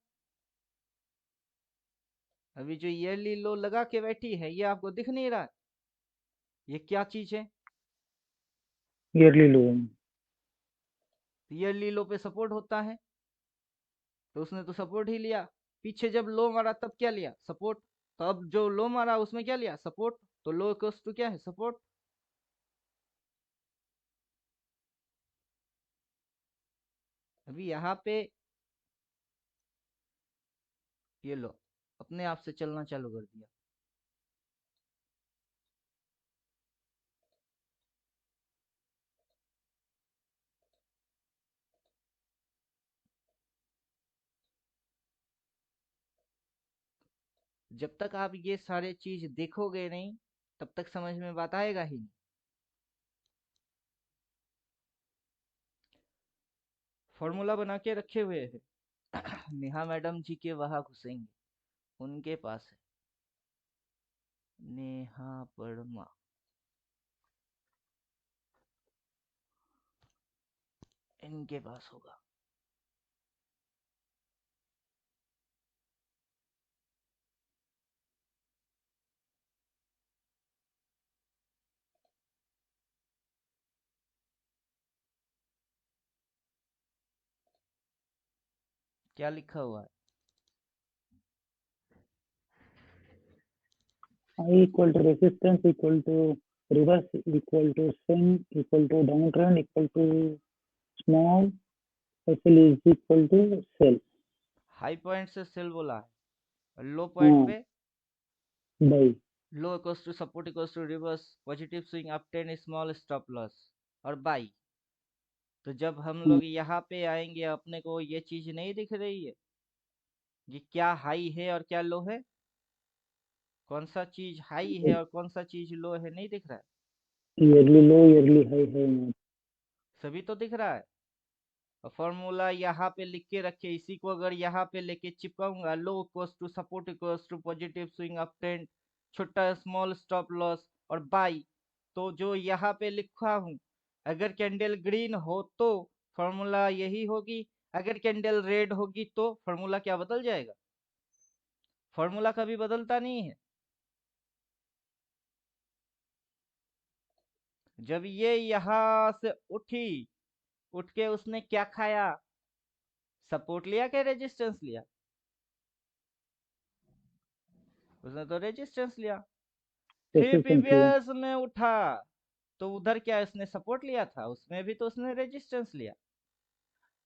अभी जो ईयरली लो लगा के बैठी है ये आपको दिख नहीं रहा है। ये क्या चीज है? ईयरली लो। ईयरली लो पे सपोर्ट होता है, तो उसने तो सपोर्ट ही लिया। पीछे जब लो मारा तब क्या लिया? सपोर्ट। तो अब जो लो मारा उसमें क्या लिया? सपोर्ट। तो लो इक्वल्स टू क्या है? सपोर्ट। अभी यहाँ पे ये लो अपने आप से चलना चालू कर दिया। जब तक आप ये सारे चीज देखोगे नहीं तब तक समझ में बात आएगा ही नहीं। फॉर्मूला बना के रखे हुए है नेहा मैडम जी के वहां घुसेंगे, उनके पास है। नेहा वर्मा, इनके पास होगा। क्या लिखा हुआ है? I equal to resistance equal to reverse equal to swing equal to downtrend equal to small SL is equal to sell. High point से सेल बोला है, और लो पॉइंट पे Buy. Low equals to support equals to reverse positive swing up 10 small stop loss और buy. तो जब हम लोग यहाँ पे आएंगे अपने को ये चीज नहीं दिख रही है कि क्या हाई है और क्या लो है, कौन सा चीज हाई है और कौन सा चीज लो है, नहीं दिख रहा है। Yearly low, yearly high है यहाँ. सभी तो दिख रहा है। और फॉर्मूला यहाँ पे लिख के रखे, इसी को अगर यहाँ पे लेके चिपकाऊंगा, low equals to support equals to positive swing up trend, छोटा स्मॉल स्टॉप लॉस और बाई। तो जो यहाँ पे लिखा हूँ, अगर कैंडल ग्रीन हो तो फॉर्मूला यही होगी, अगर कैंडल रेड होगी तो फॉर्मूला क्या बदल जाएगा? फॉर्मूला कभी बदलता नहीं है। जब ये यहाँ से उठी, उठ के उसने क्या खाया? सपोर्ट लिया क्या रेजिस्टेंस लिया? उसने तो रेजिस्टेंस लिया। फिर Resistance लिया. प्रीवियस में उठा तो उधर क्या उसने सपोर्ट लिया था? उसमें भी तो उसने रेजिस्टेंस लिया।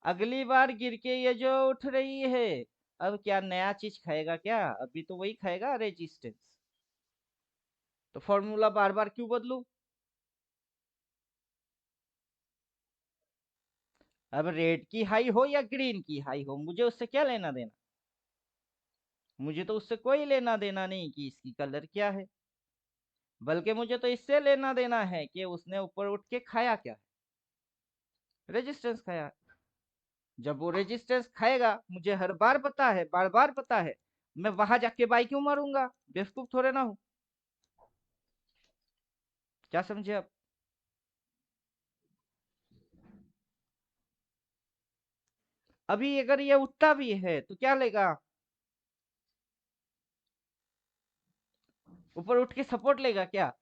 अगली बार गिर के ये जो उठ रही है, अब क्या नया चीज खाएगा क्या? अभी तो वही खाएगा, रेजिस्टेंस। तो फॉर्मूला बार बार क्यों बदलू? अब रेड की हाई हो या ग्रीन की हाई हो, मुझे उससे क्या लेना देना? मुझे तो उससे कोई लेना देना नहीं कि इसकी कलर क्या है, बल्कि मुझे तो इससे लेना देना है कि उसने ऊपर उठ के खाया क्या है? रेजिस्टेंस खाया। जब वो रेजिस्टेंस खाएगा, मुझे हर बार पता है, बार बार पता है, मैं वहां जाके बाई क्यों मारूंगा? बेवकूफ थोड़े ना हूं। क्या समझे आप? अभी अगर ये उठता भी है तो क्या लेगा? ऊपर उठ के सपोर्ट लेगा क्या?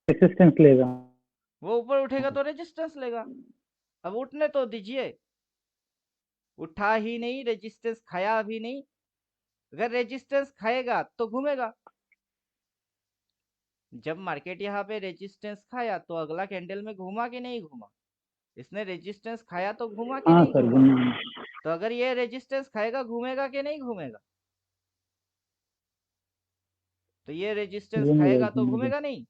Resistance लेगा. वो ऊपर उठेगा तो रेजिस्टेंस लेगा। अब उठने तो दीजिए। उठा ही नहीं, रेजिस्टेंस खाया भी नहीं। अगर रेजिस्टेंस खाएगा तो घूमेगा। जब मार्केट यहाँ पे रेजिस्टेंस खाया तो अगला कैंडल में घूमा कि नहीं घूमा? इसने रेजिस्टेंस खाया तो घूमा कि हाँ नहीं सर घूमा? घूमा. तो अगर ये रेजिस्टेंस खाएगा, घूमेगा कि नहीं घूमेगा? तो ये रेजिस्टेंस घूमेगा खाएगा तो घूमेगा. घूमेगा नहीं?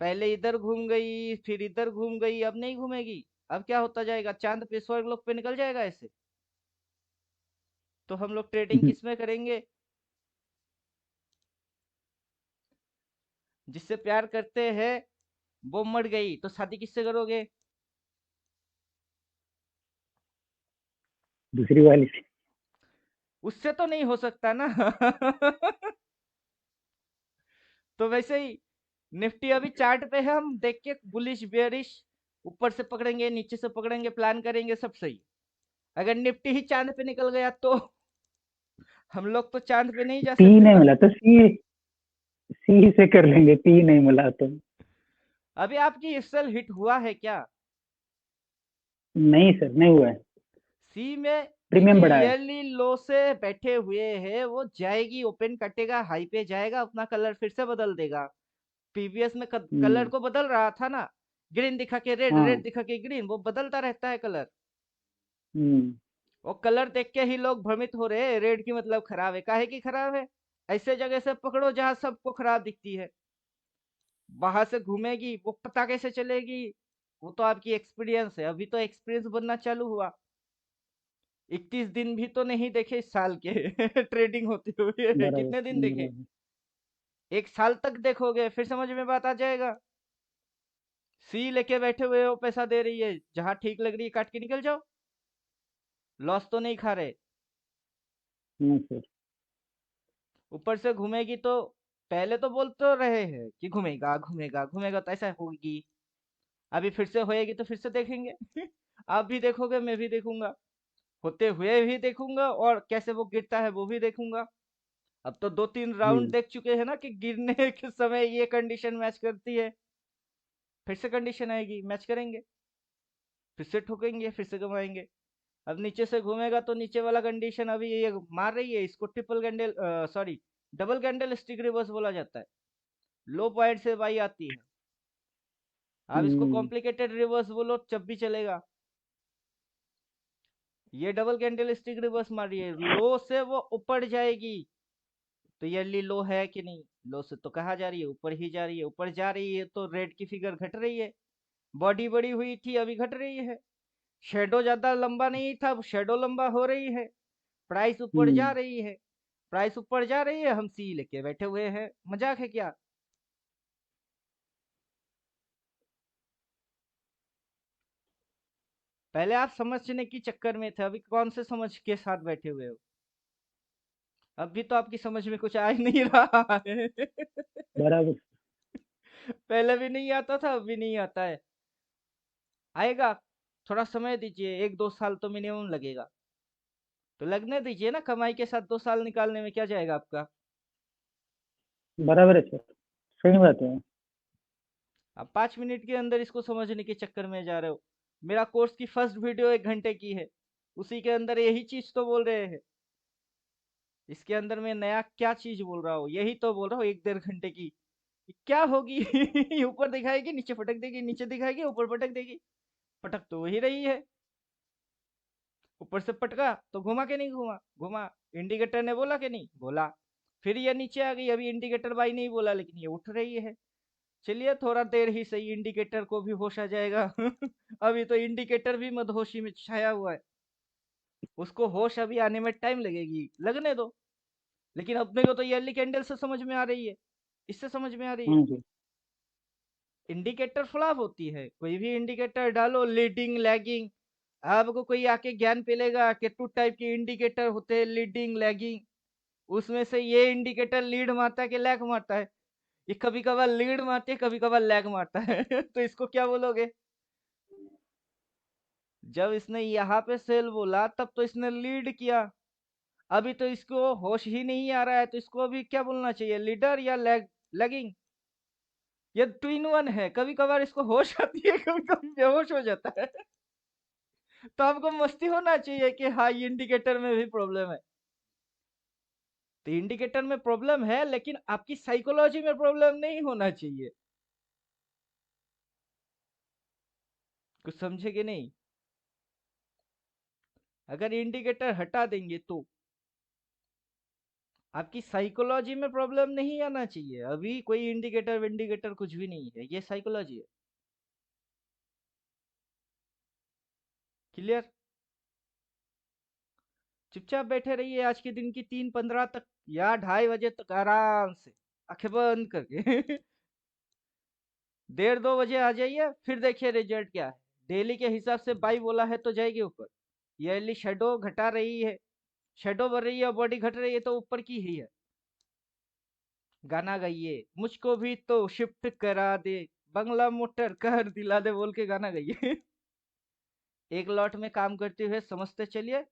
पहले इधर घूम गई, फिर इधर घूम गई, अब नहीं घूमेगी। अब क्या होता जाएगा? चांद पे स्वर्ग लोक पे निकल जाएगा ऐसे। तो हम लोग ट्रेडिंग किस में करेंगे? जिससे प्यार करते हैं वो मर गई तो शादी किससे करोगे? दूसरी वाली से। उससे तो नहीं हो सकता ना। तो वैसे ही निफ्टी अभी चार्ट पे है, हम देख के बुलिश बेयरिश, ऊपर से पकड़ेंगे नीचे से पकड़ेंगे, प्लान करेंगे, सब सही। अगर निफ्टी ही चांद पे निकल गया तो हम लोग तो चांद पे नहीं जा पी सकते नहीं ना। मिला तो सी, सी से कर लेंगे, पी नहीं मिला तो। अभी आपकी इस साल हिट हुआ है क्या? नहीं सर, नहीं हुआ है, सी में प्रीमियम नीचे बढ़ा है। ईयरली लो से बैठे हुए हैं, वो जाएगी, ओपन कटेगा, हाई पे जाएगा, अपना कलर फिर से बदल देगा। प्रीवियस में कलर को बदल रहा था ना, ग्रीन दिखा के रेड, हाँ। रेड दिखा के ग्रीन, वो बदलता रहता है कलर। हम्म। वो कलर देख के ही लोग भ्रमित हो रहे हैं, रेड की मतलब खराब है, काहे की खराब है? ऐसे जगह से पकड़ो जहां सबको खराब दिखती है, बाहर से घूमेगी, वो पता कैसे चलेगी? वो तो आपकी एक्सपीरियंस है, अभी तो एक्सपीरियंस बनना चालू हुआ। 21 दिन भी तो नहीं देखे इस साल के ट्रेडिंग होते हुए, बराबर कितने दिन देखे? बराबर। 1 साल तक देखोगे फिर समझ में बात आ जाएगा। सी लेके बैठे हुए हो, पैसा दे रही है, जहां ठीक लग रही है काट के निकल जाओ, लॉस तो नहीं खा रहे। सर। ऊपर से घूमेगी तो पहले तो बोल तो रहे हैं कि घूमेगा घूमेगा घूमेगा, तो ऐसा होगी। अभी फिर से होएगी तो फिर से देखेंगे। आप भी देखोगे, मैं भी देखूंगा, होते हुए भी देखूंगा, और कैसे वो गिरता है वो भी देखूंगा। अब तो 2-3 राउंड जी। देख चुके हैं ना कि गिरने के समय ये कंडीशन मैच करती है, फिर से कंडीशन आएगी, मैच करेंगे, फिर से ठोकेंगे, फिर से कमाएंगे। अब नीचे से घूमेगा तो नीचे वाला कंडीशन अभी ये मार रही है, इसको triple candle, sorry, double candle stick reverse बोला जाता है। लो पॉइंट से बाई आती है। आप इसको हम्म। कॉम्प्लिकेटेड रिवर्स बोलो जब भी चलेगा। ये डबल कैंडल स्टिक रिवर्स मार रही है, लो से वो ऊपर जाएगी, तो ईयरली लो है कि नहीं? लो से तो कहा जा रही है ऊपर ही जा रही है, ऊपर जा रही है तो रेड की फिगर घट रही है। बॉडी बड़ी हुई थी, अभी घट रही है। शेडो ज्यादा लंबा नहीं था, शेडो लंबा हो रही है। प्राइस ऊपर जा हम्म। रही है, प्राइस ऊपर जा रही है, हम सी लेके बैठे हुए हैं, मजाक है क्या? पहले आप समझने की चक्कर में थे, अभी कौन से समझ के साथ बैठे हुए हो? अभी तो आपकी समझ में कुछ आ ही नहीं रहा है। बराबर। पहले भी नहीं आता था, अब भी नहीं आता है। आएगा, थोड़ा समय दीजिए, 1-2 साल तो मिनिमम लगेगा। तो लगने दीजिए ना, कमाई के साथ 2 साल निकालने में क्या जाएगा आपका? बराबर है सर, सही बात है। आप 5 मिनट के अंदर इसको समझने के चक्कर में जा रहे हो। मेरा कोर्स की फर्स्ट वीडियो 1 घंटे की है, उसी के अंदर यही चीज तो बोल रहे हैं। इसके अंदर मैं नया क्या चीज बोल रहा हूँ? यही तो बोल रहा हूँ 1-1.5 घंटे की। ये क्या होगी? ऊपर दिखाएगी नीचे पटक देगी, नीचे दिखाएगी ऊपर पटक देगी। पटक तो वही रही है, ऊपर से पटका तो घुमा के नहीं घुमा, घुमा। इंडिकेटर ने बोला कि नहीं बोला, फिर ये नीचे आ गई, अभी इंडिकेटर भाई नहीं बोला लेकिन ये उठ रही है। चलिए थोड़ा देर ही सही, इंडिकेटर को भी होश आ जाएगा। अभी तो इंडिकेटर भी मदहोशी में छाया हुआ है, उसको होश अभी आने में टाइम लगेगी, लगने दो। लेकिन अपने को तो ईयरली कैंडल से समझ में आ रही है, इससे समझ में आ रही है। हाँ जी। इंडिकेटर फ्लॉप होती है, कोई भी इंडिकेटर डालो, लीडिंग लैगिंग, आपको कोई आके ज्ञान पेलेगा कि 2 टाइप के इंडिकेटर होते हैं, लीडिंग लैगिंग। उसमें से ये इंडिकेटर लीड मारता है कि लैग मारता है? ये कभी कभार लीड मारती है, कभी कभार लैग मारता है। तो इसको क्या बोलोगे? जब इसने यहाँ पे सेल बोला तब तो इसने लीड किया, अभी तो इसको होश ही नहीं आ रहा है, तो इसको अभी क्या बोलना चाहिए, लीडर या लैगिंग? ये 2 in 1 है, कभी कभार इसको होश आती है, कभी कभी बेहोश हो जाता है। तो आपको मस्ती होना चाहिए कि हाँ, ये इंडिकेटर में भी प्रॉब्लम है। तो इंडिकेटर में प्रॉब्लम है, लेकिन आपकी साइकोलॉजी में प्रॉब्लम नहीं होना चाहिए। कुछ समझे कि नहीं? अगर इंडिकेटर हटा देंगे तो आपकी साइकोलॉजी में प्रॉब्लम नहीं आना चाहिए। अभी कोई इंडिकेटर विंडिकेटर कुछ भी नहीं है, ये साइकोलॉजी है। क्लियर? चुपचाप बैठे रहिए आज के दिन की 3:15 तक या 2:30 बजे तक, आराम से आंखें बंद करके। 1:30-2 बजे आ जाइए, फिर देखिए रिजल्ट क्या है। डेली के हिसाब से बाई बोला है तो जाएगी ऊपर। ईयरली शेडो घटा रही है, शेडो बढ़ रही है और बॉडी घट रही है तो ऊपर की ही है। गाना गाइए, मुझको भी तो शिफ्ट करा दे, बंगला मोटर कर दिला दे बोल के गाना गाइए। एक लॉट में काम करते हुए समझते चलिए,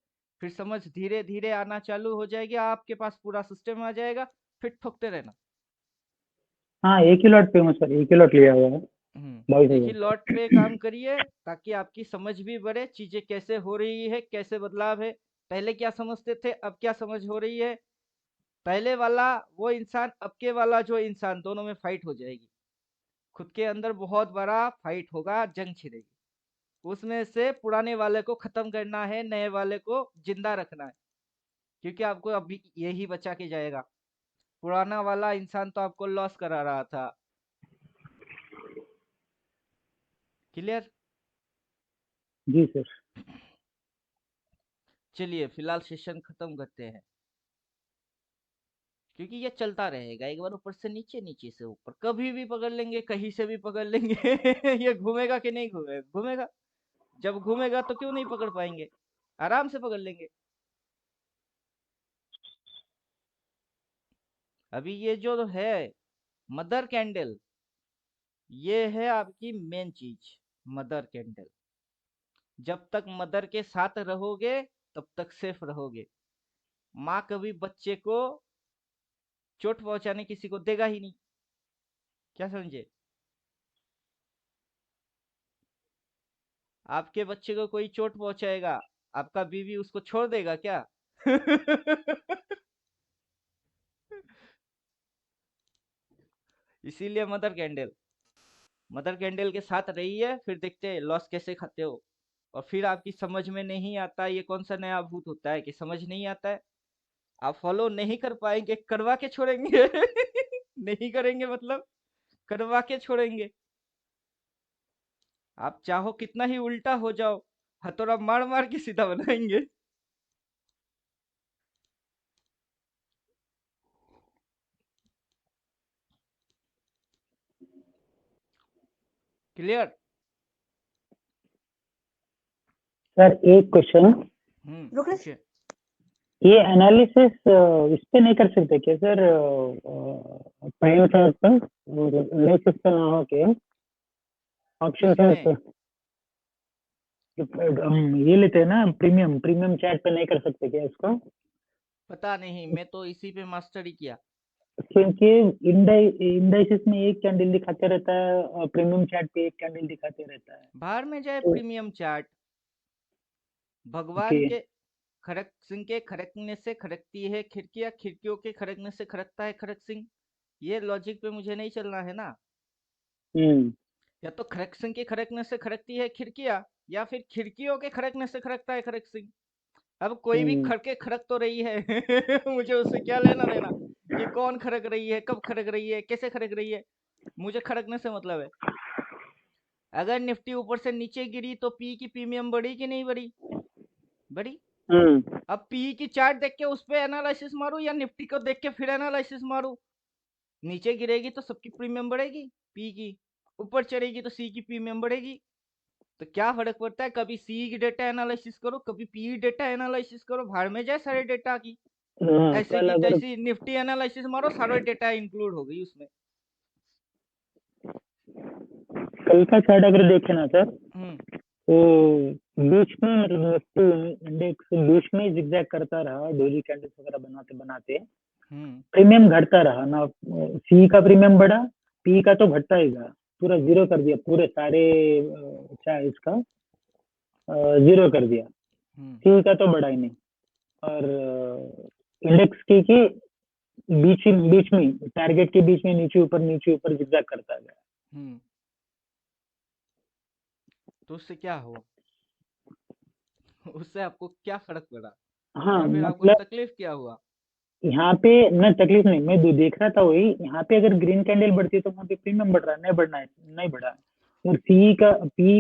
फिर समझ धीरे धीरे आना चालू हो जाएगी, आपके पास पूरा सिस्टम आ जाएगा, फिर ठोकते रहना। हाँ, एक ही लॉट पे हूँ सर, एक ही लॉट लिया हुआ है। 22,000। एक ही लॉट पे काम करिए ताकि आपकी समझ भी बढ़े, चीजें कैसे हो रही है, कैसे बदलाव है, पहले क्या समझते थे, अब क्या समझ हो रही है। पहले वाला वो इंसान, अब के वाला जो इंसान, दोनों में फाइट हो जाएगी। खुद के अंदर बहुत बड़ा फाइट होगा, जंग छिड़ेगी। उसमें से पुराने वाले को खत्म करना है, नए वाले को जिंदा रखना है, क्योंकि आपको अभी यही बचा के जाएगा। पुराना वाला इंसान तो आपको लॉस करा रहा था। क्लियर? जी सर। चलिए फिलहाल सेशन खत्म करते हैं, क्योंकि ये चलता रहेगा। एक बार ऊपर से नीचे, नीचे से ऊपर, कभी भी पकड़ लेंगे, कहीं से भी पकड़ लेंगे। ये घूमेगा कि नहीं घूमेगा? घूमेगा। जब घूमेगा तो क्यों नहीं पकड़ पाएंगे? आराम से पकड़ लेंगे। अभी ये जो है मदर कैंडल, ये है आपकी मेन चीज। मदर कैंडल, जब तक मदर के साथ रहोगे तब तक सेफ रहोगे। माँ कभी बच्चे को चोट पहुंचाने किसी को देगा ही नहीं। क्या समझे? आपके बच्चे को कोई चोट पहुंचाएगा, आपका बीवी उसको छोड़ देगा क्या? इसीलिए मदर कैंडल के साथ रहिए, फिर देखते हैं लॉस कैसे खाते हो। और फिर आपकी समझ में नहीं आता, ये कौन सा नया भूत होता है कि समझ नहीं आता है। आप फॉलो नहीं कर पाएंगे, करवा के छोड़ेंगे। नहीं करेंगे मतलब करवा के छोड़ेंगे। आप चाहो कितना ही उल्टा हो जाओ, हथौड़ा मार मार के सीधा बनाएंगे। क्लियर? सर एक क्वेश्चन, पूछिए। ये एनालिसिस इस पे नहीं कर सकते क्या सर, प्राइम चार्ट पर और एनालिसिस पे ना हो के ऑप्शन किसमें? चार्ट पे हम ये लेते हैं ना, प्रीमियम चार्ट पे नहीं कर सकते क्या इसको? पता नहीं, मैं तो इसी पे मास्टरी किया। क्योंकि इंडाइसिस में एक कैंडल दिखाते रहता है और प्रीमियम चार्ट पे एक कैंडल दिखाते रहता है। बाहर में जाए तो प्रीमियम चार्ट। भगवान ओके। के खड़क सिंह के खड़कने से खड़कती है खिड़कियां, खिड़कियों के खड़कने से खड़कता है खड़क सिंह। ये लॉजिक पे मुझे नहीं चलना है ना। हम्म। या तो खड़क सिंह के खड़कने से खड़कती है खिड़कियां, या फिर खिड़कियों के खड़कने से खड़कता है खड़क सिंह। अब कोई भी खड़के खड़क तो रही है। मुझे उससे क्या लेना देना? ये कौन खड़क रही है, कब खड़क रही है, कैसे खड़क रही है, मुझे खड़कने से मतलब है। अगर निफ्टी ऊपर से नीचे गिरी तो पी की प्रीमियम बढ़ी कि नहीं बढ़ी? बढ़ी। अब पी की चार्ट देख के उस पर एनालिसिस मारू या निफ्टी को देख के फिर एनालिसिस मारू? नीचे गिरेगी तो सबकी प्रीमियम बढ़ेगी पी की, ऊपर चढ़ेगी तो सी की प्रीमियम बढ़ेगी। तो क्या फर्क पड़ता है? कभी सी की डेटा एनालिसिस करो, कभी पी डेटा एनालिसिस करो, भाड़ में जाए सारे डेटा की। ऐसे कल की अगर तैसी निफ्टी एनालिसिस मारो, सारे डेटा इंक्लूड हो गई उसमें। कल का चार्ट अगर देखे ना सर, हम्म तो बीच में मतलब निफ्टी इंडेक्स बीच में जिगजैग करता रहा, डोजी कैंडल्स वगैरह बनाते बनाते प्रीमियम घटता रहा ना। सी का प्रीमियम बढ़ा, पी का तो घटता ही गया, पूरा जीरो कर दिया, पूरे सारे चाहे इसका जीरो कर दिया। सी का तो बढ़ा ही नहीं। और इंडेक्स की बीच में टारगेट के बीच में नीचे ऊपर जिगजैग करता गया। तो उससे क्या हुआ? उससे आपको क्या फर्क पड़ा? हाँ या फिर आपको मतलब तकलीफ क्या हुआ? यहाँ पे न तकलीफ नहीं, मैं देख रहा था वही, यहाँ पे अगर ग्रीन कैंडल बढ़ती है तो वहाँ पे प्रीमियम बढ़ रहा है, नहीं बढ़ा। और पी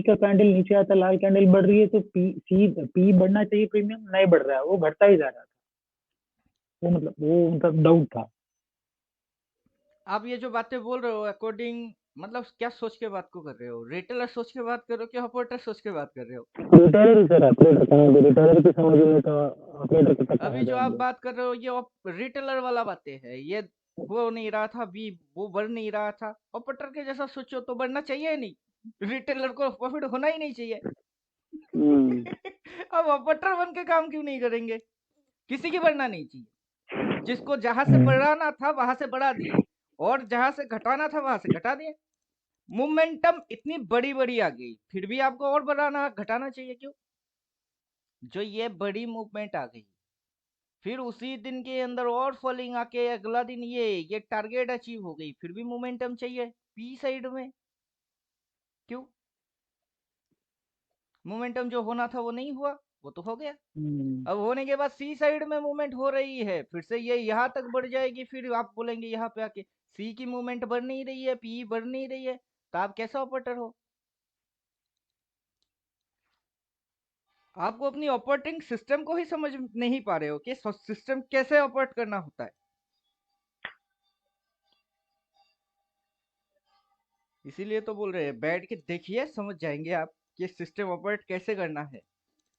का कैंडल नीचे आता, लाल कैंडल बढ़ रही है तो पी बढ़ना चाहिए, प्रीमियम नहीं बढ़ रहा है, वो घटता ही जा रहा था। वो मतलब डाउट था। आप ये जो बातें बोल रहे हो अकॉर्डिंग मतलब क्या सोच के बात को कर रहे हो? रिटेलर सोच के बात कर रहे हो कि ऑपरेटर सोच के बात कर रहे हो? रिटेलर सर, ऑपरेटर कहाँ गए? रिटेलर की समझ में तो ऑपरेटर को तक अभी जो आप बात कर रहे हो ये रिटेलर वाला बातें है। ये हो नहीं रहा था, भी वो बढ़ नहीं रहा था। ऑपरेटर के जैसा सोचो तो बढ़ना चाहिए नहीं, रिटेलर को प्रॉफिट होना ही नहीं चाहिए। अब ऑपरेटर बन के काम क्यों नहीं करेंगे? किसी की बढ़ना नहीं चाहिए। जिसको जहां से बढ़ाना था वहां से बढ़ा दिए, और जहां से घटाना था वहां से घटा दिए। मोमेंटम इतनी बड़ी बड़ी आ गई, फिर भी आपको और बढ़ाना घटाना चाहिए क्यों? जो ये बड़ी मूवमेंट आ गई, फिर उसी दिन के अंदर और फॉलिंग आके अगला दिन ये टारगेट अचीव हो गई, फिर भी मोमेंटम चाहिए पी साइड में। क्यों? मोमेंटम जो होना था वो नहीं हुआ, वो तो हो गया। अब होने के बाद सी साइड में मूवमेंट हो रही है, फिर से ये यहाँ तक बढ़ जाएगी, फिर आप बोलेंगे यहाँ पे आके सी की मूवमेंट बढ़ नहीं रही है, पी बढ़ नहीं रही है, तो आप कैसा ऑपरेटर हो? आपको अपनी ऑपरेटिंग सिस्टम को ही समझ नहीं पा रहे हो कि सिस्टम कैसे ऑपरेट करना होता है। इसीलिए तो बोल रहे हैं बैठ के देखिए, समझ जाएंगे आप कि सिस्टम ऑपरेट कैसे करना है।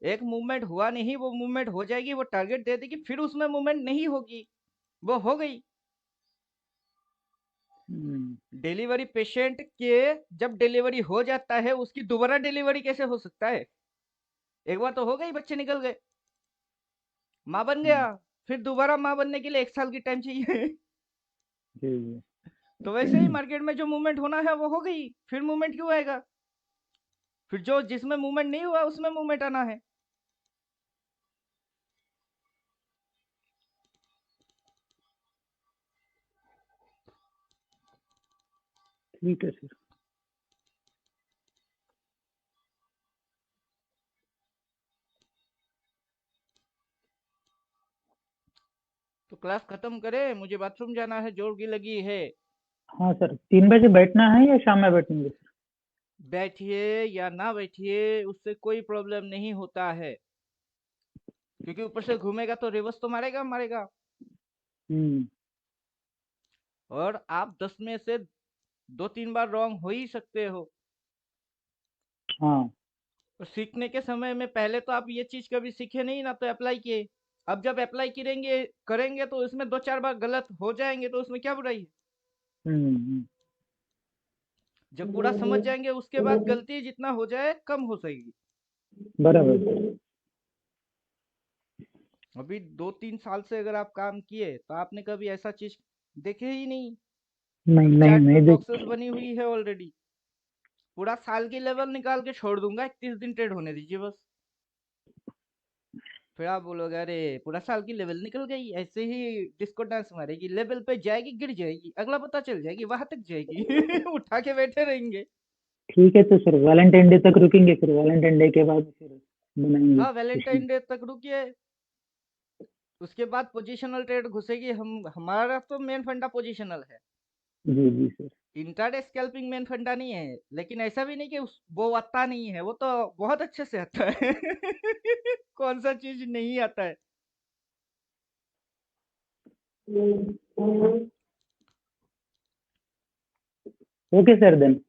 एक मूवमेंट हुआ नहीं, वो मूवमेंट हो जाएगी, वो टारगेट दे देगी, फिर उसमें मूवमेंट नहीं होगी, वो हो गई। डिलीवरी पेशेंट के जब डिलीवरी हो जाता है, उसकी दोबारा डिलीवरी कैसे हो सकता है? एक बार तो हो गई, बच्चे निकल गए, माँ बन गया, फिर दोबारा माँ बनने के लिए 1 साल की टाइम चाहिए। तो वैसे ही मार्केट में जो मूवमेंट होना है वो हो गई, फिर मूवमेंट क्यों आएगा? फिर जो जिसमें मूवमेंट नहीं हुआ उसमें मूवमेंट आना है। ठीक है सर। तो क्लास खत्म करें, मुझे बाथरूम जाना है, जोर की लगी है। हाँ सर, 3 बजे बैठना है या शाम में बैठेंगे सर? बैठिए या ना बैठिए, उससे कोई प्रॉब्लम नहीं होता है, क्योंकि ऊपर से घूमेगा तो रिवर्स तो मारेगा मारेगा। और आप 10 में से 2-3 बार रॉन्ग हो ही सकते हो। हाँ। और सीखने के समय में पहले तो आप ये चीज कभी सीखे नहीं ना, तो अप्लाई किए। अब जब अप्लाई करेंगे करेंगे तो इसमें 2-4 बार गलत हो जाएंगे, तो उसमें क्या बुराई है? जब पूरा समझ जाएंगे उसके बाद गलती जितना हो जाए कम हो जाएगी। बराबर। अभी 2-3 साल से अगर आप काम किए तो आपने कभी ऐसा चीज देखे ही नहीं। नहीं अभी नहीं चार्ट नहीं में देख। बॉक्सेस बनी हुई है ऑलरेडी। पूरा साल की लेवल निकाल के छोड़ दूंगा, 31 दिन ट्रेड होने दीजिए बस। फिर आप बोलोगे अरे पूरा साल की लेवल निकल गई, ऐसे ही डिस्को डांस मारेगी, लेवल पे जाएगी, गिर जाएगी, अगला पता चल जाएगी, वहां तक जाएगी। उठा के बैठे रहेंगे। ठीक है तो सर, वैलेंटाइन डे तक रुकेंगे, फिर वैलेंटाइन डे के बाद फिर बनाएंगे हाँ, सेशन। वैलेंटाइन डे तक रुकिए, उसके बाद पोजिशनल ट्रेड घुसेगी। हमारा तो मेन फंडा पोजिशनल है। जी जी सर। इंट्राडे स्कैल्पिंग मेन फंडा नहीं है, लेकिन ऐसा भी नहीं कि वो आता नहीं है, वो तो बहुत अच्छे से आता है। कौन सा चीज नहीं आता है? Okay sir then.